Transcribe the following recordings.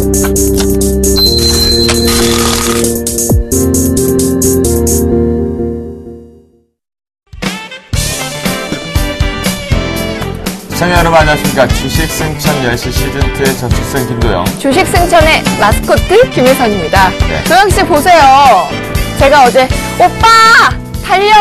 시청자 여러분 안녕하십니까. 주식승천 10시 시즌2의 저축생 김도영, 주식승천의 마스코트 김혜선입니다. 네. 도영씨 보세요. 제가 어제 오빠 달려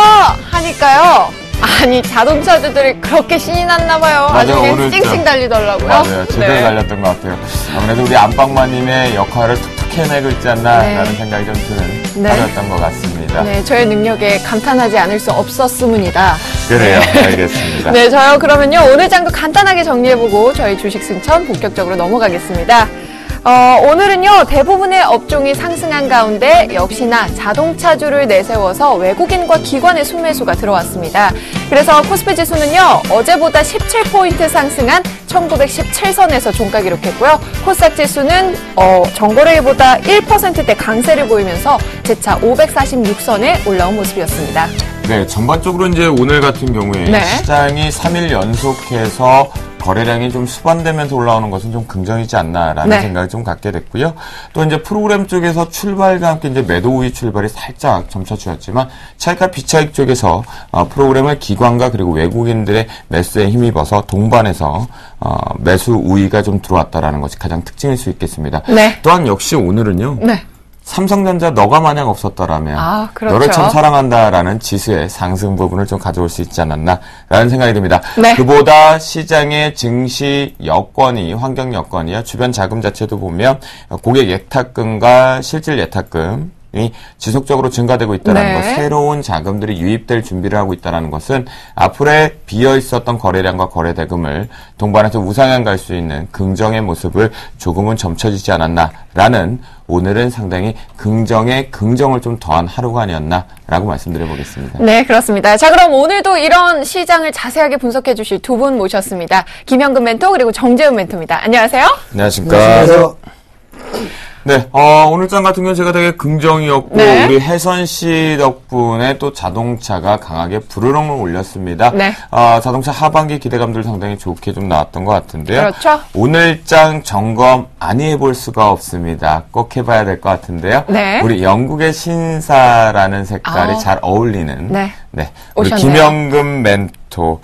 하니까요. 아니 자동차주들이 그렇게 신이 났나 봐요. 아주 그냥 찡찡 달리더라고요. 맞아요. 제대로 달렸던 것 같아요. 아무래도 우리 안방마님의 역할을 툭툭 해내고 있지 않나라는 생각이 좀 드는 하루였던 것 같습니다. 네, 저의 능력에 감탄하지 않을 수 없었습니다. 그래요. 네. 알겠습니다. 네, 저요 그러면요 오늘 장도 간단하게 정리해보고 저희 주식승천 본격적으로 넘어가겠습니다. 오늘은요 대부분의 업종이 상승한 가운데 역시나 자동차주를 내세워서 외국인과 기관의 순매수가 들어왔습니다. 그래서 코스피 지수는요 어제보다 17포인트 상승한 1917선에서 종가 기록했고요. 코스닥 지수는 전거래일보다 1%대 강세를 보이면서 재차 546선에 올라온 모습이었습니다. 네, 전반적으로 이제 오늘 같은 경우에 시장이 3일 연속해서 거래량이 좀 수반되면서 올라오는 것은 좀 긍정이지 않나라는 생각을 좀 갖게 됐고요. 또 이제 프로그램 쪽에서 출발과 함께 이제 매도 우위 출발이 살짝 점차 주었지만 차익과 비차익 쪽에서 프로그램을 기관과 그리고 외국인들의 매수에 힘입어서 동반해서 매수 우위가 좀 들어왔다라는 것이 가장 특징일 수 있겠습니다. 네. 또한 역시 오늘은요. 네. 삼성전자 너가 만약 없었더라면 그렇죠. 너를 참 사랑한다라는 지수의 상승 부분을 좀 가져올 수 있지 않았나라는 생각이 듭니다. 네. 그보다 시장의 증시 여건이 환경 여건이요. 주변 자금 자체도 보면 고객 예탁금과 실질 예탁금 이 지속적으로 증가되고 있다는 것, 새로운 자금들이 유입될 준비를 하고 있다는 것은 앞으로의 비어 있었던 거래량과 거래 대금을 동반해서 우상향 갈 수 있는 긍정의 모습을 조금은 점쳐지지 않았나라는 오늘은 상당히 긍정에 긍정을 좀 더한 하루가 아니었나라고 말씀드려보겠습니다. 네, 그렇습니다. 자, 그럼 오늘도 이런 시장을 자세하게 분석해 주실 두 분 모셨습니다. 김현근 멘토 그리고 정재훈 멘토입니다. 안녕하세요. 안녕하십니까. 안녕하세요. 네, 오늘 장 같은 경우는 제가 되게 긍정이었고, 우리 혜선 씨 덕분에 또 자동차가 강하게 부르릉을 올렸습니다. 네. 자동차 하반기 기대감들 상당히 좋게 좀 나왔던 것 같은데요. 그렇죠. 오늘 장 점검 안 해볼 수가 없습니다. 꼭 해봐야 될 것 같은데요. 네. 우리 영국의 신사라는 색깔이 잘 어울리는. 네. 우리 김현근 멘토.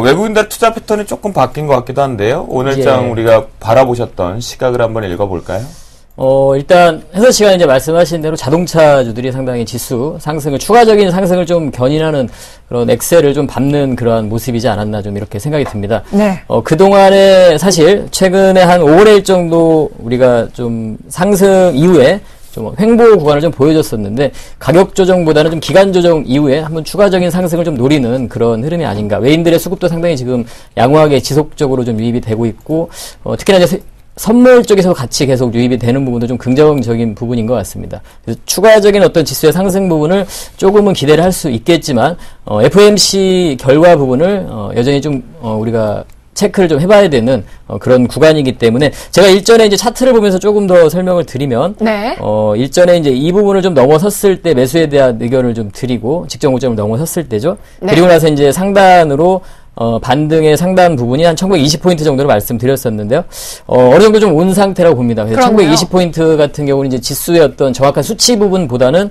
외국인들 투자 패턴이 조금 바뀐 것 같기도 한데요. 오늘 장 우리가 바라보셨던 시각을 한번 읽어볼까요? 일단 혜선 씨가 이제 말씀하신 대로 자동차주들이 상당히 지수 상승을 추가적인 상승을 좀 견인하는 그런 엑셀을 좀 밟는 그러한 모습이지 않았나 좀 이렇게 생각이 듭니다. 네. 그동안에 사실 최근에 한 5월일 정도 우리가 좀 상승 이후에 좀 횡보 구간을 좀 보여줬었는데 가격 조정보다는 좀 기간 조정 이후에 한번 추가적인 상승을 좀 노리는 그런 흐름이 아닌가. 외인들의 수급도 상당히 지금 양호하게 지속적으로 좀 유입이 되고 있고 특히나 이제 선물 쪽에서 같이 계속 유입이 되는 부분도 좀 긍정적인 부분인 것 같습니다. 그래서 추가적인 어떤 지수의 상승 부분을 조금은 기대를 할 수 있겠지만 FOMC 결과 부분을 여전히 좀 우리가 체크를 좀 해봐야 되는 그런 구간이기 때문에 제가 일전에 이제 차트를 보면서 조금 더 설명을 드리면 일전에 이제 이 부분을 좀 넘어섰을 때 매수에 대한 의견을 좀 드리고 직전 고점을 넘어섰을 때죠. 그리고 나서 이제 상단으로 반등의 상단 부분이 한 1920포인트 정도로 말씀드렸었는데요. 어느 정도 좀 온 상태라고 봅니다. 그래서 1920포인트 같은 경우는 이제 지수의 어떤 정확한 수치 부분보다는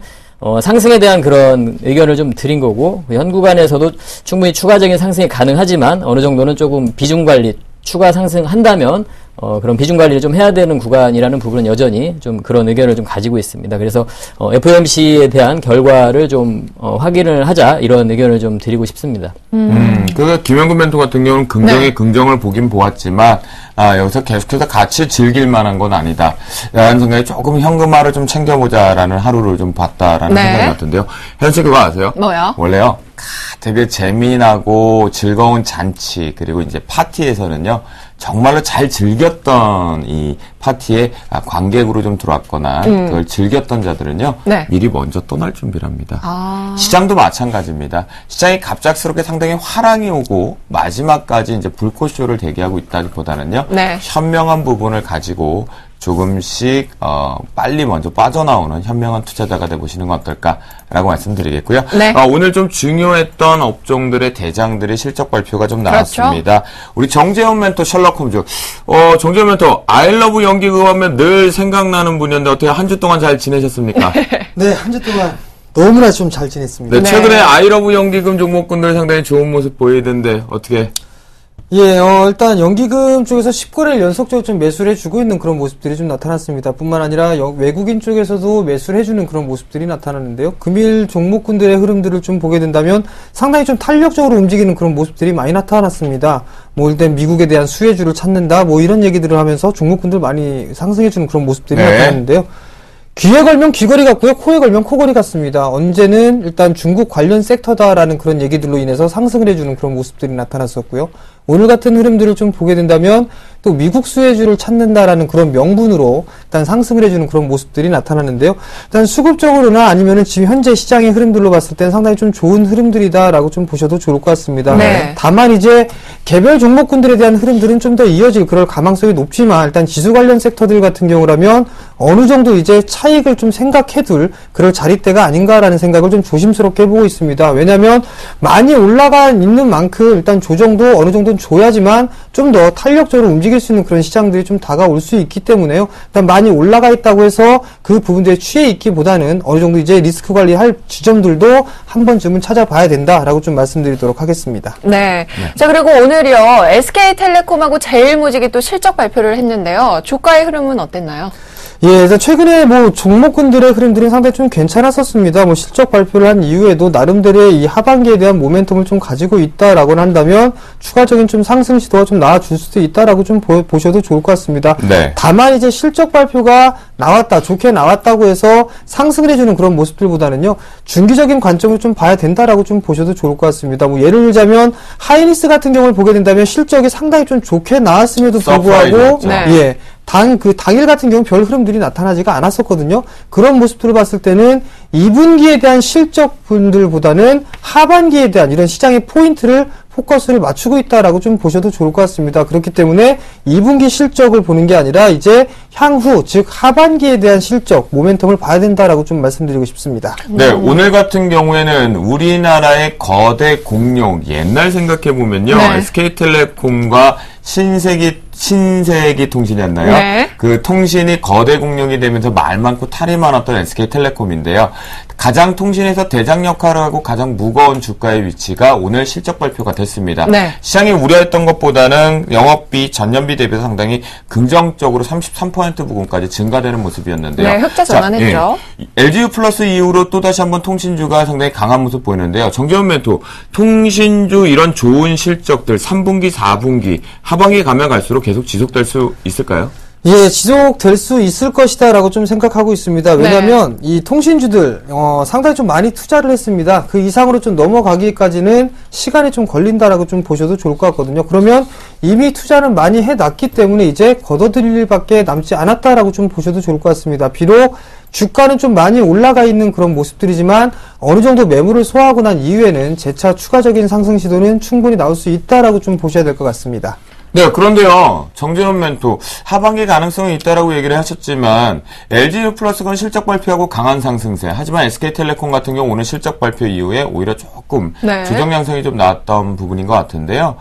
상승에 대한 그런 의견을 좀 드린 거고, 현 구간에서도 충분히 추가적인 상승이 가능하지만 어느 정도는 조금 비중 관리, 추가 상승한다면 그런 비중 관리를 좀 해야 되는 구간이라는 부분은 여전히 좀 그런 의견을 좀 가지고 있습니다. 그래서 FOMC에 대한 결과를 좀 확인을 하자 이런 의견을 좀 드리고 싶습니다. 그러니까 김현근 멘토 같은 경우는 긍정의 긍정을 보긴 보았지만 여기서 계속해서 같이 즐길 만한 건 아니다 라는 생각에 조금 현금화를 좀 챙겨보자라는 하루를 좀 봤다라는 생각이 같은데요. 현 씨 그거 아세요? 뭐요? 원래요 되게 재미나고 즐거운 잔치 그리고 이제 파티에서는요 정말로 잘 즐겼던 이 파티에 관객으로 좀 들어왔거나 그걸 즐겼던 자들은요 미리 먼저 떠날 준비를 합니다. 시장도 마찬가지입니다. 시장이 갑작스럽게 상당히 화랑이 오고 마지막까지 이제 불꽃쇼를 대기하고 있다기보다는요 현명한 부분을 가지고 조금씩 빨리 먼저 빠져나오는 현명한 투자자가 돼보시는 건 어떨까라고 말씀드리겠고요. 오늘 좀 중요했던 업종들의 대장들의 실적 발표가 좀 나왔습니다. 우리 정재훈 멘토 셜록 홈즈. 정재훈 멘토 I love 연기금 하면 늘 생각나는 분이었는데 어떻게 한 주 동안 잘 지내셨습니까? 네, 한 주 동안 너무나 좀 잘 지냈습니다. 네, 최근에 아이러브 연기금 종목군들 상당히 좋은 모습 보이던데 어떻게? 예, 일단 연기금 쪽에서 10거래를 연속적으로 좀 매수를 해주고 있는 그런 모습들이 좀 나타났습니다. 뿐만 아니라 외국인 쪽에서도 매수를 해주는 그런 모습들이 나타나는데요. 금일 종목군들의 흐름들을 좀 보게 된다면 상당히 좀 탄력적으로 움직이는 그런 모습들이 많이 나타났습니다. 뭐 일단 미국에 대한 수혜주를 찾는다, 뭐 이런 얘기들을 하면서 종목군들 많이 상승해주는 그런 모습들이 나타났는데요. 귀에 걸면 귀걸이 같고요. 코에 걸면 코걸이 같습니다. 언제는 일단 중국 관련 섹터다라는 그런 얘기들로 인해서 상승을 해주는 그런 모습들이 나타났었고요. 오늘 같은 흐름들을 좀 보게 된다면 또 미국 수혜주를 찾는다라는 그런 명분으로 일단 상승을 해주는 그런 모습들이 나타나는데요. 일단 수급적으로나 아니면은 지금 현재 시장의 흐름들로 봤을 땐 상당히 좀 좋은 흐름들이다라고 좀 보셔도 좋을 것 같습니다. 네. 다만 이제 개별 종목군들에 대한 흐름들은 좀 더 이어질 그럴 가망성이 높지만 일단 지수 관련 섹터들 같은 경우라면 어느 정도 이제 차익을 좀 생각해둘 그럴 자리대가 아닌가라는 생각을 좀 조심스럽게 해보고 있습니다. 왜냐하면 많이 올라가 있는 만큼 일단 조정도 어느 정도는 줘야지만 좀 더 탄력적으로 움직일 수 있는 그런 시장들이 좀 다가올 수 있기 때문에요. 일단 많이 올라가 있다고 해서 그 부분들에 취해 있기보다는 어느 정도 이제 리스크 관리할 지점들도 한 번쯤은 찾아봐야 된다라고 좀 말씀드리도록 하겠습니다. 네. 자, 그리고 오늘이요. SK텔레콤하고 제일모직이 또 실적 발표를 했는데요. 주가의 흐름은 어땠나요? 예, 최근에 뭐 종목군들의 흐름들은 상당히 좀 괜찮았었습니다. 뭐 실적 발표를 한 이후에도 나름대로의 이 하반기에 대한 모멘텀을 좀 가지고 있다라고 한다면 추가적인 좀 상승 시도가 좀 나와줄 수도 있다라고 좀 보셔도 좋을 것 같습니다. 네. 다만 이제 실적 발표가 나왔다, 좋게 나왔다고 해서 상승을 해주는 그런 모습들보다는요, 중기적인 관점을 좀 봐야 된다라고 좀 보셔도 좋을 것 같습니다. 뭐 예를 들자면 하이닉스 같은 경우를 보게 된다면 실적이 상당히 좀 좋게 나왔음에도 불구하고, 네. 예. 당일 같은 경우 별 흐름들이 나타나지가 않았었거든요. 그런 모습들을 봤을 때는 2분기에 대한 실적분들보다는 하반기에 대한 이런 시장의 포인트를 포커스를 맞추고 있다라고 좀 보셔도 좋을 것 같습니다. 그렇기 때문에 2분기 실적을 보는 게 아니라 이제 향후, 즉 하반기에 대한 실적, 모멘텀을 봐야 된다라고 좀 말씀드리고 싶습니다. 네, 오늘 같은 경우에는 우리나라의 거대 공룡, 옛날 생각해보면요. 네. SK텔레콤과 신세기 통신이었나요? 네. 그 통신이 거대 공룡이 되면서 말 많고 탈이 많았던 SK텔레콤인데요. 가장 통신에서 대장 역할을 하고 가장 무거운 주가의 위치가 오늘 실적 발표가 됐습니다. 네. 시장이 우려했던 것보다는 영업비, 전년비 대비해서 상당히 긍정적으로 33% 부분까지 증가되는 모습이었는데요. 네, 흑자 전환했죠. LGU 플러스 이후로 또다시 한번 통신주가 상당히 강한 모습 보이는데요. 정재훈 멘토, 통신주 이런 좋은 실적들 3분기, 4분기, 하반기 가면 갈수록 계속 지속될 수 있을까요? 예, 지속될 수 있을 것이다라고 좀 생각하고 있습니다. 왜냐하면 이 통신주들 상당히 좀 많이 투자를 했습니다. 그 이상으로 좀 넘어가기까지는 시간이 좀 걸린다라고 좀 보셔도 좋을 것 같거든요. 그러면 이미 투자는 많이 해놨기 때문에 이제 걷어들일 일밖에 남지 않았다라고 좀 보셔도 좋을 것 같습니다. 비록 주가는 좀 많이 올라가 있는 그런 모습들이지만 어느 정도 매물을 소화하고 난 이후에는 재차 추가적인 상승 시도는 충분히 나올 수 있다라고 좀 보셔야 될 것 같습니다. 네, 그런데요, 정재훈 멘토, 하반기 가능성이 있다라고 얘기를 하셨지만, LGU 플러스건 실적 발표하고 강한 상승세, 하지만 SK텔레콤 같은 경우 오늘 실적 발표 이후에 오히려 조금 네. 조정 양상이 좀 나왔던 부분인 것 같은데요.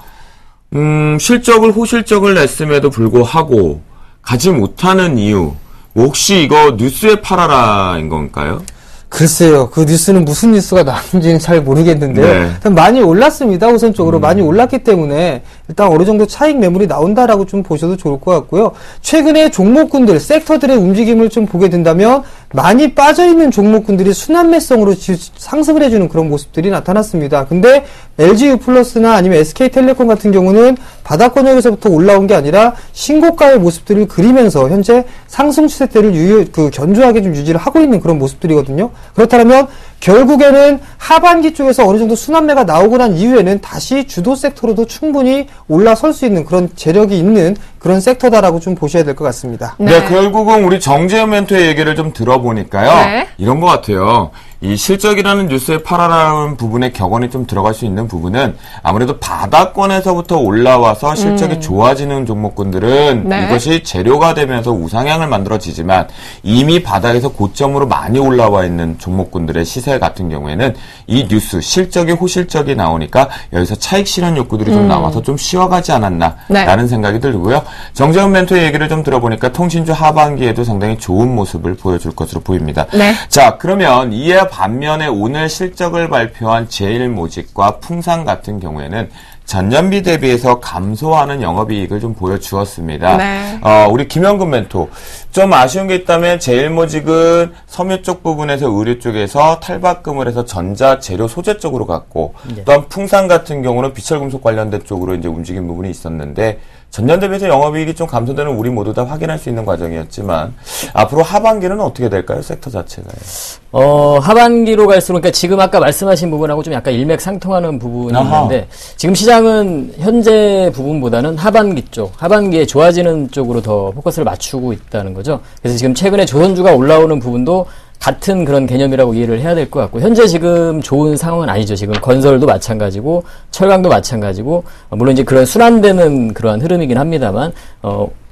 호실적을 냈음에도 불구하고 가지 못하는 이유, 혹시 이거 뉴스에 팔아라인 건가요? 글쎄요. 그 뉴스는 무슨 뉴스가 나왔는지는 잘 모르겠는데요. 네. 일단 많이 올랐습니다. 우선적으로 많이 올랐기 때문에 일단 어느 정도 차익 매물이 나온다라고 좀 보셔도 좋을 것 같고요. 최근에 종목군들, 섹터들의 움직임을 좀 보게 된다면 많이 빠져있는 종목군들이 순환매성으로 상승을 해주는 그런 모습들이 나타났습니다. 근데 LGU 플러스나 아니면 SK텔레콤 같은 경우는 바닥권역에서부터 올라온 게 아니라 신고가의 모습들을 그리면서 현재 상승 추세대를 견조하게 좀 유지를 하고 있는 그런 모습들이거든요. 그렇다면 결국에는 하반기 쪽에서 어느 정도 순환매가 나오고 난 이후에는 다시 주도 섹터로도 충분히 올라설 수 있는 그런 재력이 있는 그런 섹터다라고 좀 보셔야 될 것 같습니다. 네, 결국은 우리 정재훈 멘토의 얘기를 좀 들어보니까요. 네. 이런 것 같아요. 이 실적이라는 뉴스에 파라라는 부분에 격언이 좀 들어갈 수 있는 부분은 아무래도 바닥권에서부터 올라와서 실적이 좋아지는 종목군들은 네. 이것이 재료가 되면서 우상향을 만들어지지만 이미 바닥에서 고점으로 많이 올라와 있는 종목군들의 시세 같은 경우에는 이 뉴스 실적이 호실적이 나오니까 여기서 차익 실현 욕구들이 좀 나와서 좀 쉬어가지 않았나라는 생각이 들고요. 정재훈 멘토의 얘기를 좀 들어보니까 통신주 하반기에도 상당히 좋은 모습을 보여줄 것으로 보입니다. 네. 자, 그러면 이에 반면에 오늘 실적을 발표한 제일모직과 풍산 같은 경우에는 전년비 대비해서 감소하는 영업이익을 좀 보여주었습니다. 네. 우리 김영근 멘토 좀 아쉬운 게 있다면 제일모직은 섬유 쪽 부분에서 의류 쪽에서 탈바꿈을 해서 전자 재료 소재 쪽으로 갔고 또한 풍산 같은 경우는 비철금속 관련된 쪽으로 이제 움직인 부분이 있었는데 전년 대비해서 영업이익이 좀 감소되는 우리 모두 다 확인할 수 있는 과정이었지만 앞으로 하반기는 어떻게 될까요? 섹터 자체가요. 하반기로 갈수록 그러니까 지금 아까 말씀하신 부분하고 좀 약간 일맥상통하는 부분이 있는데 지금 시장은 현재 부분보다는 하반기 쪽, 하반기에 좋아지는 쪽으로 더 포커스를 맞추고 있다는 거죠. 그래서 지금 최근에 조선주가 올라오는 부분도 같은 그런 개념이라고 이해를 해야 될 것 같고 현재 지금 좋은 상황은 아니죠. 지금 건설도 마찬가지고 철강도 마찬가지고 물론 이제 그런 순환되는 그러한 흐름이긴 합니다만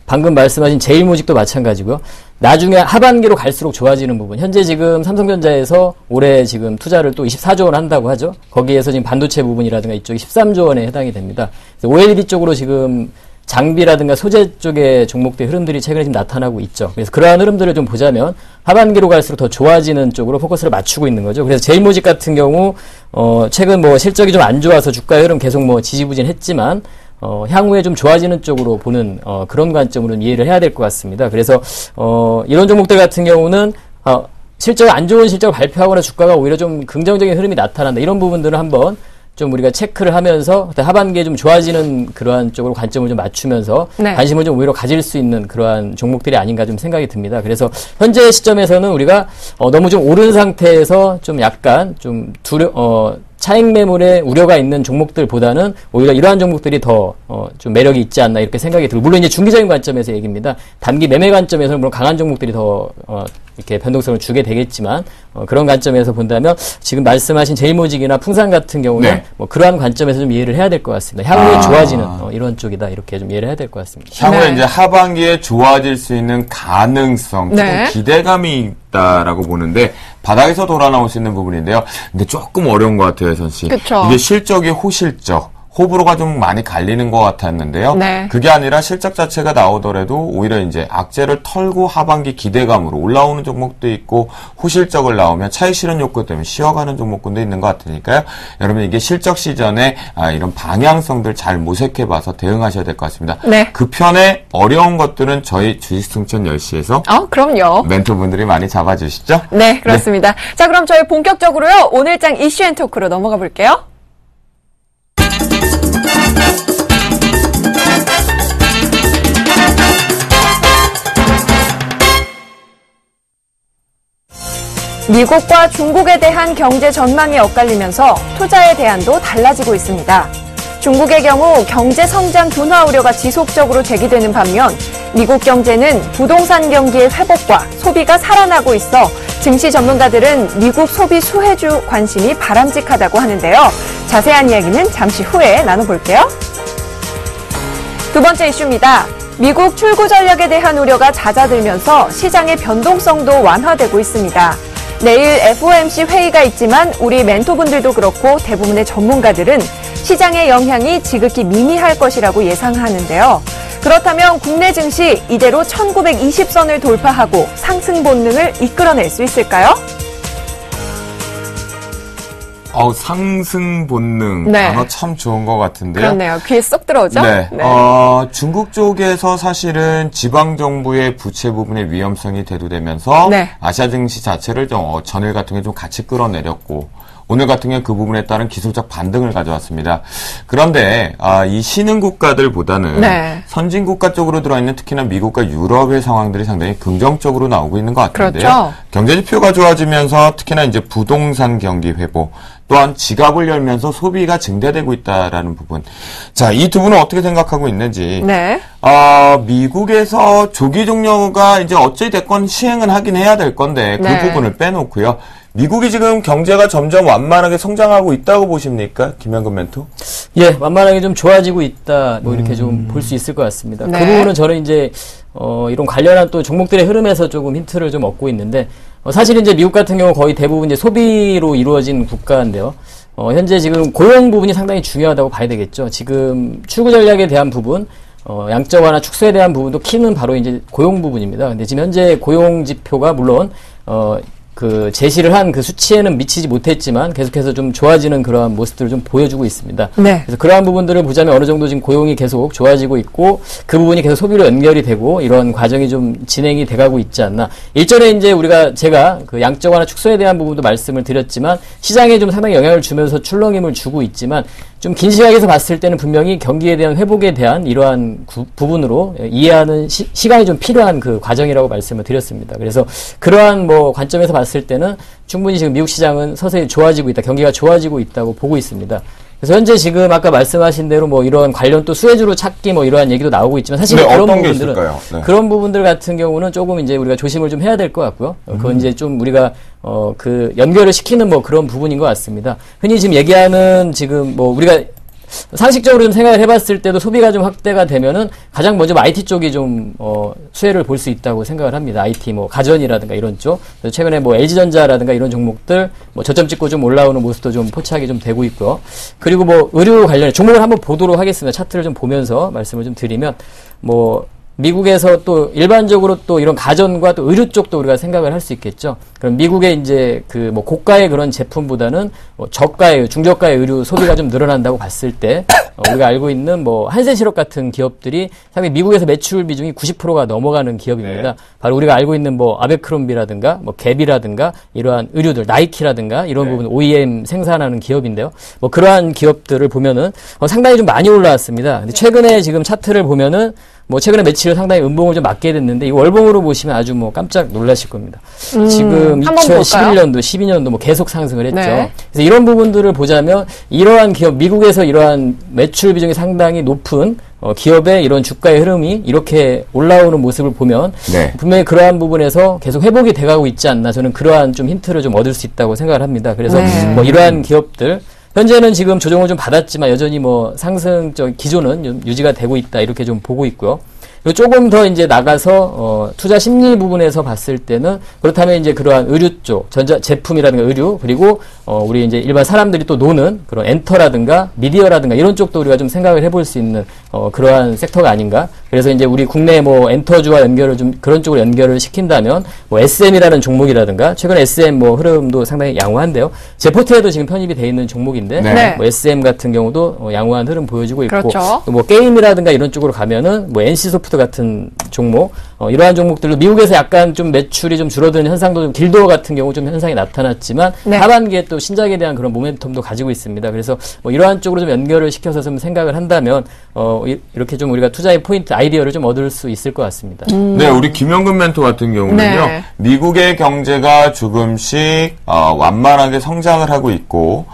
방금 말씀하신 제일모직도 마찬가지고요. 나중에 하반기로 갈수록 좋아지는 부분. 현재 지금 삼성전자에서 올해 지금 투자를 또 24조 원 한다고 하죠. 거기에서 지금 반도체 부분이라든가 이쪽이 13조 원에 해당이 됩니다. 그래서 OLED 쪽으로 지금 장비라든가 소재 쪽의 종목들의 흐름들이 최근에 지금 나타나고 있죠. 그래서 그러한 흐름들을 좀 보자면 하반기로 갈수록 더 좋아지는 쪽으로 포커스를 맞추고 있는 거죠. 그래서 제일모직 같은 경우 최근 뭐 실적이 좀 안 좋아서 주가 흐름 계속 뭐 지지부진했지만 향후에 좀 좋아지는 쪽으로 보는 그런 관점으로 이해를 해야 될 것 같습니다. 그래서 이런 종목들 같은 경우는 실적 안 좋은 실적을 발표하거나 주가가 오히려 좀 긍정적인 흐름이 나타난다. 이런 부분들을 한번 좀 우리가 체크를 하면서 하반기에 좀 좋아지는 그러한 쪽으로 관점을 좀 맞추면서 네. 관심을 좀 오히려 가질 수 있는 그러한 종목들이 아닌가 좀 생각이 듭니다. 그래서 현재 시점에서는 우리가 너무 좀 오른 상태에서 좀 약간 좀 차익 매물에 우려가 있는 종목들보다는 오히려 이러한 종목들이 더 좀 매력이 있지 않나 이렇게 생각이 들고 물론 이제 중기적인 관점에서 얘기입니다. 단기 매매 관점에서는 물론 강한 종목들이 더 이렇게 변동성을 주게 되겠지만 그런 관점에서 본다면 지금 말씀하신 제일모직이나 풍산 같은 경우는 네. 뭐 그러한 관점에서 좀 이해를 해야 될 것 같습니다. 향후에 좋아지는 이런 쪽이다 이렇게 좀 이해를 해야 될 것 같습니다. 향후에 네. 이제 하반기에 좋아질 수 있는 가능성, 조금 네. 기대감이 있다라고 보는데 바닥에서 돌아 나올 수 있는 부분인데요. 근데 조금 어려운 것 같아요, 선 씨. 그쵸. 이게 실적이 호실적. 호불호가 좀 많이 갈리는 것 같았는데요. 네. 그게 아니라 실적 자체가 나오더라도 오히려 이제 악재를 털고 하반기 기대감으로 올라오는 종목도 있고 호실적을 나오면 차익 실현 욕구 때문에 쉬어가는 종목군도 있는 것 같으니까요. 여러분 이게 실적 시전에 이런 방향성들 잘 모색해봐서 대응하셔야 될 것 같습니다. 네. 그 편에 어려운 것들은 저희 주식승천 10시에서 그럼요. 멘토분들이 많이 잡아주시죠? 네, 그렇습니다. 자, 그럼 저희 본격적으로요. 오늘장 이슈 앤 토크로 넘어가 볼게요. 미국과 중국에 대한 경제 전망이 엇갈리면서 투자의 대안도 달라지고 있습니다. 중국의 경우 경제 성장 둔화 우려가 지속적으로 제기되는 반면 미국 경제는 부동산 경기의 회복과 소비가 살아나고 있어 증시 전문가들은 미국 소비 수혜주 관심이 바람직하다고 하는데요. 자세한 이야기는 잠시 후에 나눠볼게요. 두 번째 이슈입니다. 미국 출구 전략에 대한 우려가 잦아들면서 시장의 변동성도 완화되고 있습니다. 내일 FOMC 회의가 있지만 우리 멘토분들도 그렇고 대부분의 전문가들은 시장의 영향이 지극히 미미할 것이라고 예상하는데요. 그렇다면 국내 증시 이대로 1920선을 돌파하고 상승 본능을 이끌어낼 수 있을까요? 상승 본능. 네. 단어 참 좋은 것 같은데요. 그렇네요. 귀에 쏙 들어오죠? 네. 네. 중국 쪽에서 사실은 지방정부의 부채 부분의 위험성이 대두되면서 네. 아시아 증시 자체를 좀 전일 같은 게 좀 같이 끌어내렸고 오늘 같은 경우 그 부분에 따른 기술적 반등을 가져왔습니다. 그런데 이 신흥 국가들보다는 네. 선진 국가 쪽으로 들어있는 특히나 미국과 유럽의 상황들이 상당히 긍정적으로 나오고 있는 것 같은데요. 그렇죠. 경제 지표가 좋아지면서 특히나 이제 부동산 경기 회복, 또한 지갑을 열면서 소비가 증대되고 있다라는 부분. 자, 이 두 분은 어떻게 생각하고 있는지. 네. 미국에서 조기 종료가 이제 어찌 됐건 시행은 하긴 해야 될 건데 그 부분을 빼놓고요. 미국이 지금 경제가 점점 완만하게 성장하고 있다고 보십니까? 김현근 멘토? 예, 완만하게 좀 좋아지고 있다. 뭐 이렇게 좀 볼 수 있을 것 같습니다. 네. 그 부분은 저는 이제 이런 관련한 또 종목들의 흐름에서 조금 힌트를 좀 얻고 있는데 사실 이제 미국 같은 경우 거의 대부분 이제 소비로 이루어진 국가인데요. 현재 지금 고용 부분이 상당히 중요하다고 봐야 되겠죠. 지금 출구 전략에 대한 부분, 양적완화 축소에 대한 부분도 키는 바로 이제 고용 부분입니다. 근데 지금 현재 고용 지표가 물론 그 제시를 한 그 수치에는 미치지 못했지만 계속해서 좀 좋아지는 그러한 모습들을 좀 보여주고 있습니다. 네. 그래서 그러한 부분들을 보자면 어느 정도 지금 고용이 계속 좋아지고 있고 그 부분이 계속 소비로 연결이 되고 이런 과정이 좀 진행이 돼가고 있지 않나. 일전에 이제 제가 그 양적 완화 축소에 대한 부분도 말씀을 드렸지만 시장에 좀 상당히 영향을 주면서 출렁임을 주고 있지만 좀 긴 시각에서 봤을 때는 분명히 경기에 대한 회복에 대한 이러한 부분으로 이해하는 시간이 좀 필요한 그 과정이라고 말씀을 드렸습니다. 그래서 그러한 뭐 관점에서 봤을 때는 충분히 지금 미국 시장은 서서히 좋아지고 있다, 경기가 좋아지고 있다고 보고 있습니다. 그래서 현재 지금 아까 말씀하신 대로 뭐 이런 관련 또 수혜주로 찾기 뭐 이러한 얘기도 나오고 있지만 사실 그런 부분들은 그런 부분들 같은 경우는 조금 이제 우리가 조심을 좀 해야 될 것 같고요. 그건 이제 좀 우리가 그 연결을 시키는 뭐 그런 부분인 것 같습니다. 흔히 지금 얘기하는 지금 뭐 우리가 상식적으로 좀 생각을 해봤을 때도 소비가 좀 확대가 되면은 가장 먼저 IT 쪽이 좀 수혜를 볼 수 있다고 생각을 합니다. IT 뭐 가전이라든가 이런 쪽. 그래서 최근에 뭐 LG전자라든가 이런 종목들 뭐 저점 찍고 좀 올라오는 모습도 좀 포착이 좀 되고 있고요. 그리고 뭐 의료 관련해 종목을 한번 보도록 하겠습니다. 차트를 좀 보면서 말씀을 좀 드리면 뭐 미국에서 또 일반적으로 또 이런 가전과 또 의류 쪽도 우리가 생각을 할 수 있겠죠. 그럼 미국의 이제 그 뭐 고가의 그런 제품보다는 뭐 저가의 중저가의 의류 소비가 좀 늘어난다고 봤을 때 우리가 알고 있는 뭐 한센시럽 같은 기업들이 상당히 미국에서 매출 비중이 90%가 넘어가는 기업입니다. 네. 바로 우리가 알고 있는 뭐 아베크롬비라든가 뭐 갭이라든가 이러한 의류들 나이키라든가 이런 부분 OEM 생산하는 기업인데요. 뭐 그러한 기업들을 보면은 상당히 좀 많이 올라왔습니다. 근데 최근에 지금 차트를 보면은 뭐 최근에 매출을 상당히 음봉을 좀 맞게 됐는데 이 월봉으로 보시면 아주 뭐 깜짝 놀라실 겁니다. 지금 2011년도, 12년도 뭐 계속 상승을 했죠. 네. 그래서 이런 부분들을 보자면 이러한 기업, 미국에서 이러한 매출 비중이 상당히 높은 기업의 이런 주가의 흐름이 이렇게 올라오는 모습을 보면 네. 분명히 그러한 부분에서 계속 회복이 돼가고 있지 않나 저는 그러한 좀 힌트를 좀 얻을 수 있다고 생각을 합니다. 그래서 뭐 이러한 기업들 현재는 지금 조정을 좀 받았지만 여전히 뭐 상승적 기조는 유지가 되고 있다 이렇게 좀 보고 있고요. 그리고 조금 더 이제 나가서 투자 심리 부분에서 봤을 때는 그렇다면 이제 그러한 의류 쪽 전자 제품이라든가 의류 그리고 우리 이제 일반 사람들이 또 노는 그런 엔터라든가 미디어라든가 이런 쪽도 우리가 좀 생각을 해볼 수 있는 그러한 섹터가 아닌가. 그래서 이제 우리 국내 뭐 엔터주와 연결을 좀 그런 쪽으로 연결을 시킨다면 뭐 SM이라는 종목이라든가 최근 SM 뭐 흐름도 상당히 양호한데요. 제 포트에도 지금 편입이 돼 있는 종목인데 네. 뭐 SM 같은 경우도 양호한 흐름 보여주고 있고 그렇죠. 또 뭐 게임이라든가 이런 쪽으로 가면은 뭐 NC소프트 같은 종목 이러한 종목들도 미국에서 약간 좀 매출이 좀 줄어드는 현상도 좀 딜도어 같은 경우 좀 현상이 나타났지만 네. 하반기에 또 신작에 대한 그런 모멘텀도 가지고 있습니다. 그래서 뭐 이러한 쪽으로 좀 연결을 시켜서 좀 생각을 한다면 이렇게 좀 우리가 투자의 포인트 아이디어를 좀 얻을 수 있을 것 같습니다. 네, 우리 김현근 멘토 같은 경우는요. 네. 미국의 경제가 조금씩 완만하게 성장을 하고 있고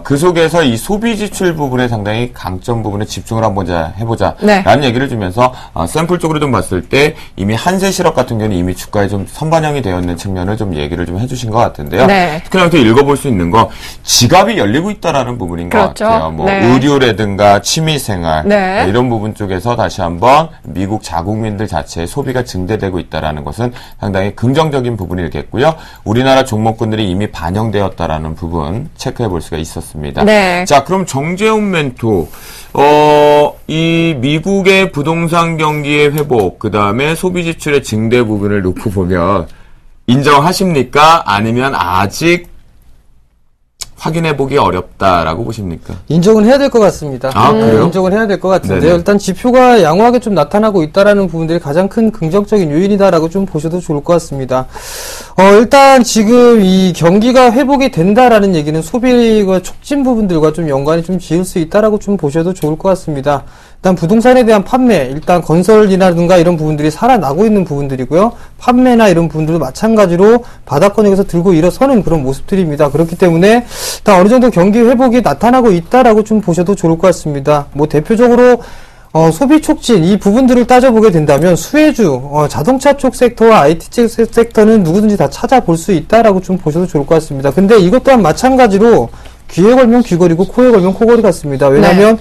그 속에서 이 소비 지출 부분에 상당히 강점 부분에 집중을 한번 해보자. 네. 라는 얘기를 주면서, 샘플 쪽으로 좀 봤을 때 이미 한센시럽 같은 경우는 이미 주가에 좀 선반영이 되어 있는 측면을 좀 얘기를 좀 해주신 것 같은데요. 네. 특히나 또 읽어볼 수 있는 거, 지갑이 열리고 있다라는 부분인 그렇죠. 것 같아요. 뭐, 네. 의류라든가 취미생활, 네. 이런 부분 쪽에서 다시 한번 미국 자국민들 자체의 소비가 증대되고 있다라는 것은 상당히 긍정적인 부분이겠고요. 우리나라 종목군들이 이미 반영되었다라는 부분 체크해 볼 수가 있습니다. 있었습니다. 네. 자, 그럼 정재훈 멘토, 이 미국의 부동산 경기의 회복, 그 다음에 소비 지출의 증대 부분을 놓고 보면 인정하십니까? 아니면 아직 확인해보기 어렵다라고 보십니까? 인정은 해야 될 것 같습니다. 그래요? 인정은 해야 될 것 같은데요. 일단 지표가 양호하게 좀 나타나고 있다라는 부분들이 가장 큰 긍정적인 요인이다라고 좀 보셔도 좋을 것 같습니다. 일단 지금 이 경기가 회복이 된다라는 얘기는 소비가 촉진 부분들과 좀 연관이 좀 지을 수 있다라고 좀 보셔도 좋을 것 같습니다. 일단 부동산에 대한 판매, 일단 건설이라든가 이런 부분들이 살아나고 있는 부분들이고요. 판매나 이런 부분들도 마찬가지로 바닥권역에서 들고 일어서는 그런 모습들입니다. 그렇기 때문에 일단 어느 정도 경기 회복이 나타나고 있다라고 좀 보셔도 좋을 것 같습니다. 뭐 대표적으로 소비 촉진 이 부분들을 따져보게 된다면 수혜주, 자동차 쪽 섹터와 IT 쪽 섹터는 누구든지 다 찾아볼 수 있다라고 좀 보셔도 좋을 것 같습니다. 근데 이것 또한 마찬가지로 귀에 걸면 귀걸이고 코에 걸면 코걸이 같습니다. 왜냐하면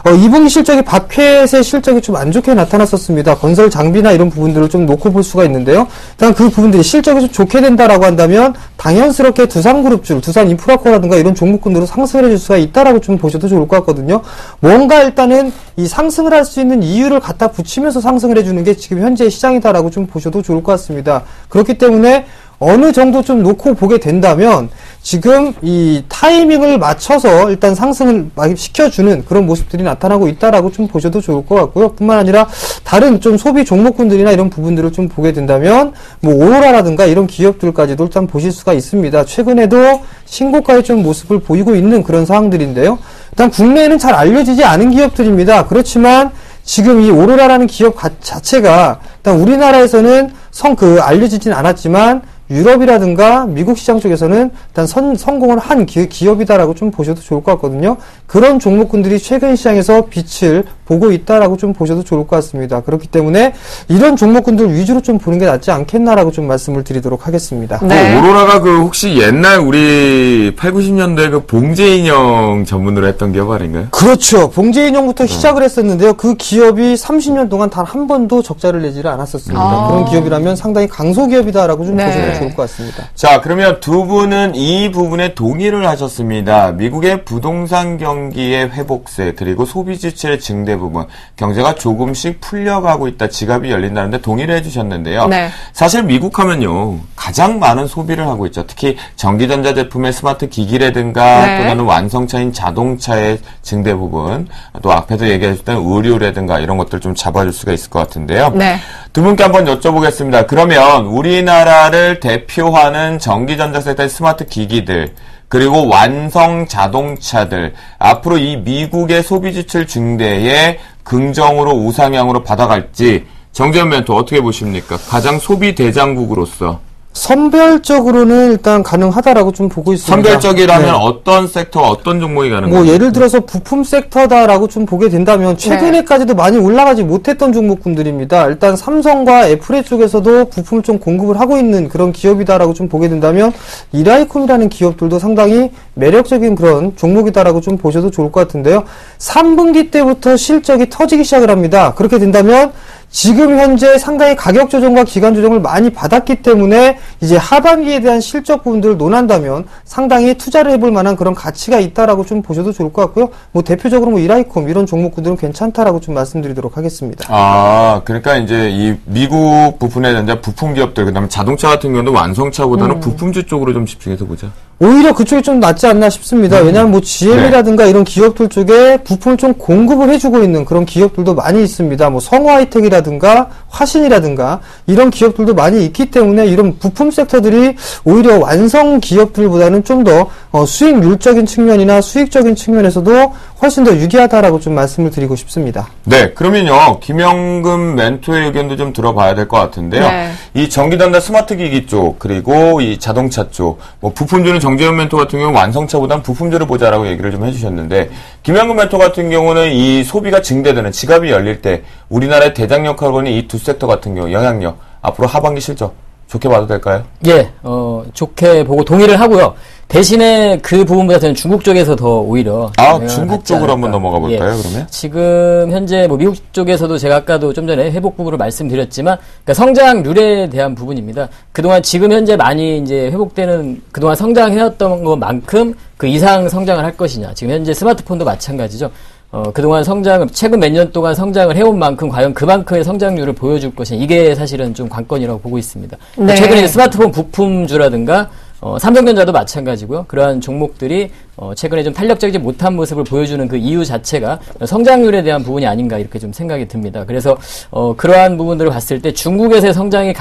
2분기 실적이 박회의 실적이 좀 안 좋게 나타났었습니다. 건설 장비나 이런 부분들을 좀 놓고 볼 수가 있는데요. 일단 그 부분들이 실적이 좀 좋게 된다라고 한다면 당연스럽게 두산그룹주, 두산인프라코라든가 이런 종목군으로 상승을 해줄 수가 있다라고 좀 보셔도 좋을 것 같거든요. 뭔가 일단은 이 상승을 할 수 있는 이유를 갖다 붙이면서 상승을 해주는 게 지금 현재 시장이다라고 좀 보셔도 좋을 것 같습니다. 그렇기 때문에 어느 정도 좀 놓고 보게 된다면 지금 이 타이밍을 맞춰서 일단 상승을 시켜주는 그런 모습들이 나타나고 있다라고 좀 보셔도 좋을 것 같고요. 뿐만 아니라 다른 좀 소비 종목군들이나 이런 부분들을 좀 보게 된다면 뭐 오로라라든가 이런 기업들까지도 일단 보실 수가 있습니다. 최근에도 신고가의 좀 모습을 보이고 있는 그런 상황들인데요. 일단 국내에는 잘 알려지지 않은 기업들입니다. 그렇지만 지금 이 오로라라는 기업 자체가 일단 우리나라에서는 알려지진 않았지만 유럽이라든가 미국 시장 쪽에서는 일단 성공을 한 기업이다라고 좀 보셔도 좋을 것 같거든요. 그런 종목군들이 최근 시장에서 빛을 보고 있다라고 좀 보셔도 좋을 것 같습니다. 그렇기 때문에 이런 종목군들 위주로 좀 보는 게 낫지 않겠나라고 좀 말씀을 드리도록 하겠습니다. 네. 오로라가 혹시 옛날 우리 8, 90년대 봉제인형 전문으로 했던 기업 아닌가요? 그렇죠. 봉제인형부터 시작을 했었는데요. 그 기업이 30년 동안 단 한 번도 적자를 내지를 않았었습니다. 그런 기업이라면 상당히 강소기업이다라고 좀 보셔도 좋을 것 같습니다. 자, 그러면 두 분은 이 부분에 동의를 하셨습니다. 미국의 부동산 경기의 회복세 그리고 소비 지출의 증대 부분, 경제가 조금씩 풀려가고 있다, 지갑이 열린다는데 동의를 해주셨는데요. 네. 사실 미국 하면요 가장 많은 소비를 하고 있죠. 특히 전기전자 제품의 스마트 기기라든가 또는 완성차인 자동차의 증대 부분, 또 앞에도 얘기하셨던 의류라든가 이런 것들 좀 잡아줄 수가 있을 것 같은데요. 두 분께 한번 여쭤보겠습니다. 그러면 우리나라를 대표하는 전기전자 섹터의 스마트 기기들 그리고 완성 자동차들 앞으로 이 미국의 소비 지출 증대에 긍정으로 우상향으로 받아갈지 정재현 멘토 어떻게 보십니까? 가장 소비 대장국으로서 선별적으로는 일단 가능하다라고 좀 보고 있습니다. 선별적이라면 어떤 섹터와 어떤 종목이 가능한가요? 예를 들어서 부품 섹터다라고 좀 보게 된다면 최근에까지도 많이 올라가지 못했던 종목군들입니다. 일단 삼성과 애플의 쪽에서도 부품을 좀 공급을 하고 있는 그런 기업이다라고 좀 보게 된다면 이라이콤이라는 기업들도 상당히 매력적인 그런 종목이다라고 좀 보셔도 좋을 것 같은데요. 3분기 때부터 실적이 터지기 시작을 합니다. 그렇게 된다면 지금 현재 상당히 가격 조정과 기간 조정을 많이 받았기 때문에 이제 하반기에 대한 실적 부분들을 논한다면 상당히 투자를 해볼 만한 그런 가치가 있다라고 좀 보셔도 좋을 것 같고요. 대표적으로 이라이콤 이런 종목군들은 괜찮다라고 좀 말씀드리도록 하겠습니다. 그러니까 이제 이 미국 부품에 대한 부품 기업들, 그다음에 자동차 같은 경우는 완성차보다는 부품주 쪽으로 좀 집중해서 보자. 오히려 그쪽이 좀 낫지 않나 싶습니다. 왜냐하면 GM이라든가 이런 기업들 쪽에 부품을 좀 공급을 해주고 있는 그런 기업들도 많이 있습니다. 성화이텍이라든가 화신이라든가 이런 기업들도 많이 있기 때문에 이런 부품 섹터들이 오히려 완성 기업들보다는 좀 더 수익률적인 측면이나 수익적인 측면에서도 훨씬 더 유리하다라고 좀 말씀을 드리고 싶습니다. 네, 그러면요 김영금 멘토의 의견도 좀 들어봐야 될 것 같은데요. 이 전기전자 스마트 기기 쪽 그리고 이 자동차 쪽 부품주는 정재현 멘토 같은 경우는 완성차보다는 부품주를 보자라고 얘기를 좀 해주셨는데 김영금 멘토 같은 경우는 이 소비가 증대되는 지갑이 열릴 때 우리나라의 대장 역할을 하는 이 두 섹터 같은 경우 영향력 앞으로 하반기 실적 좋게 봐도 될까요? 예, 좋게 보고 동의를 하고요. 대신에 그 부분보다는 중국 쪽에서 더 오히려 중국 쪽으로 한번 넘어가 볼까요? 그러면 지금 현재 미국 쪽에서도 제가 아까도 좀 전에 회복 부분을 말씀드렸지만 그러니까 성장률에 대한 부분입니다. 그동안 지금 현재 많이 이제 회복되는 그동안 성장해왔던 것만큼 그 이상 성장을 할 것이냐. 지금 현재 스마트폰도 마찬가지죠. 그동안 최근 몇 년 동안 성장을 해온 만큼 과연 그만큼의 성장률을 보여줄 것이냐. 이게 사실은 좀 관건이라고 보고 있습니다. 최근에 스마트폰 부품주라든가 삼성전자도 마찬가지고요. 그러한 종목들이 최근에 좀 탄력적이지 못한 모습을 보여주는 그 이유 자체가 성장률에 대한 부분이 아닌가 이렇게 좀 생각이 듭니다. 그래서 그러한 부분들을 봤을 때 중국에서의 성장이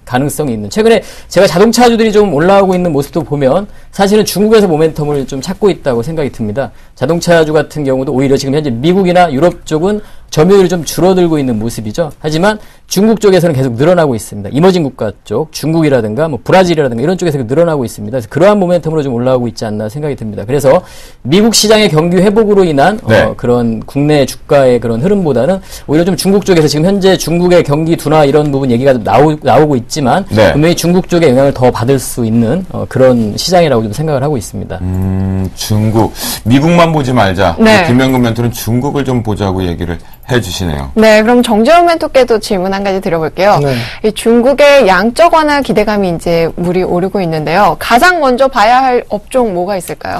가능성이 있는, 최근에 제가 자동차주들이 좀 올라오고 있는 모습도 보면 사실은 중국에서 모멘텀을 좀 찾고 있다고 생각이 듭니다. 자동차주 같은 경우도 오히려 지금 현재 미국이나 유럽 쪽은 점유율이 좀 줄어들고 있는 모습이죠. 하지만 중국 쪽에서는 계속 늘어나고 있습니다. 이머징 국가 쪽, 중국이라든가 뭐 브라질이라든가 이런 쪽에서 늘어나고 있습니다. 그래서 그러한 모멘텀으로 좀 올라오고 있지 않나 생각이 듭니다. 그래서 미국 시장의 경기 회복으로 인한 그런 국내 주가의 그런 흐름보다는 오히려 좀 중국 쪽에서 지금 현재 중국의 경기 둔화 이런 부분 얘기가 나오고 있지만 분명히 중국 쪽의 영향을 더 받을 수 있는 그런 시장이라고 좀 생각을 하고 있습니다. 중국, 미국만 보지 말자. 김명근 멘토는 중국을 좀 보자고 얘기를 해주시네요. 네, 그럼 정재훈 멘토께도 질문 한 가지 드려볼게요. 이 중국의 양적 완화 기대감이 이제 물이 오르고 있는데요. 가장 먼저 봐야 할 업종 뭐가 있을까요?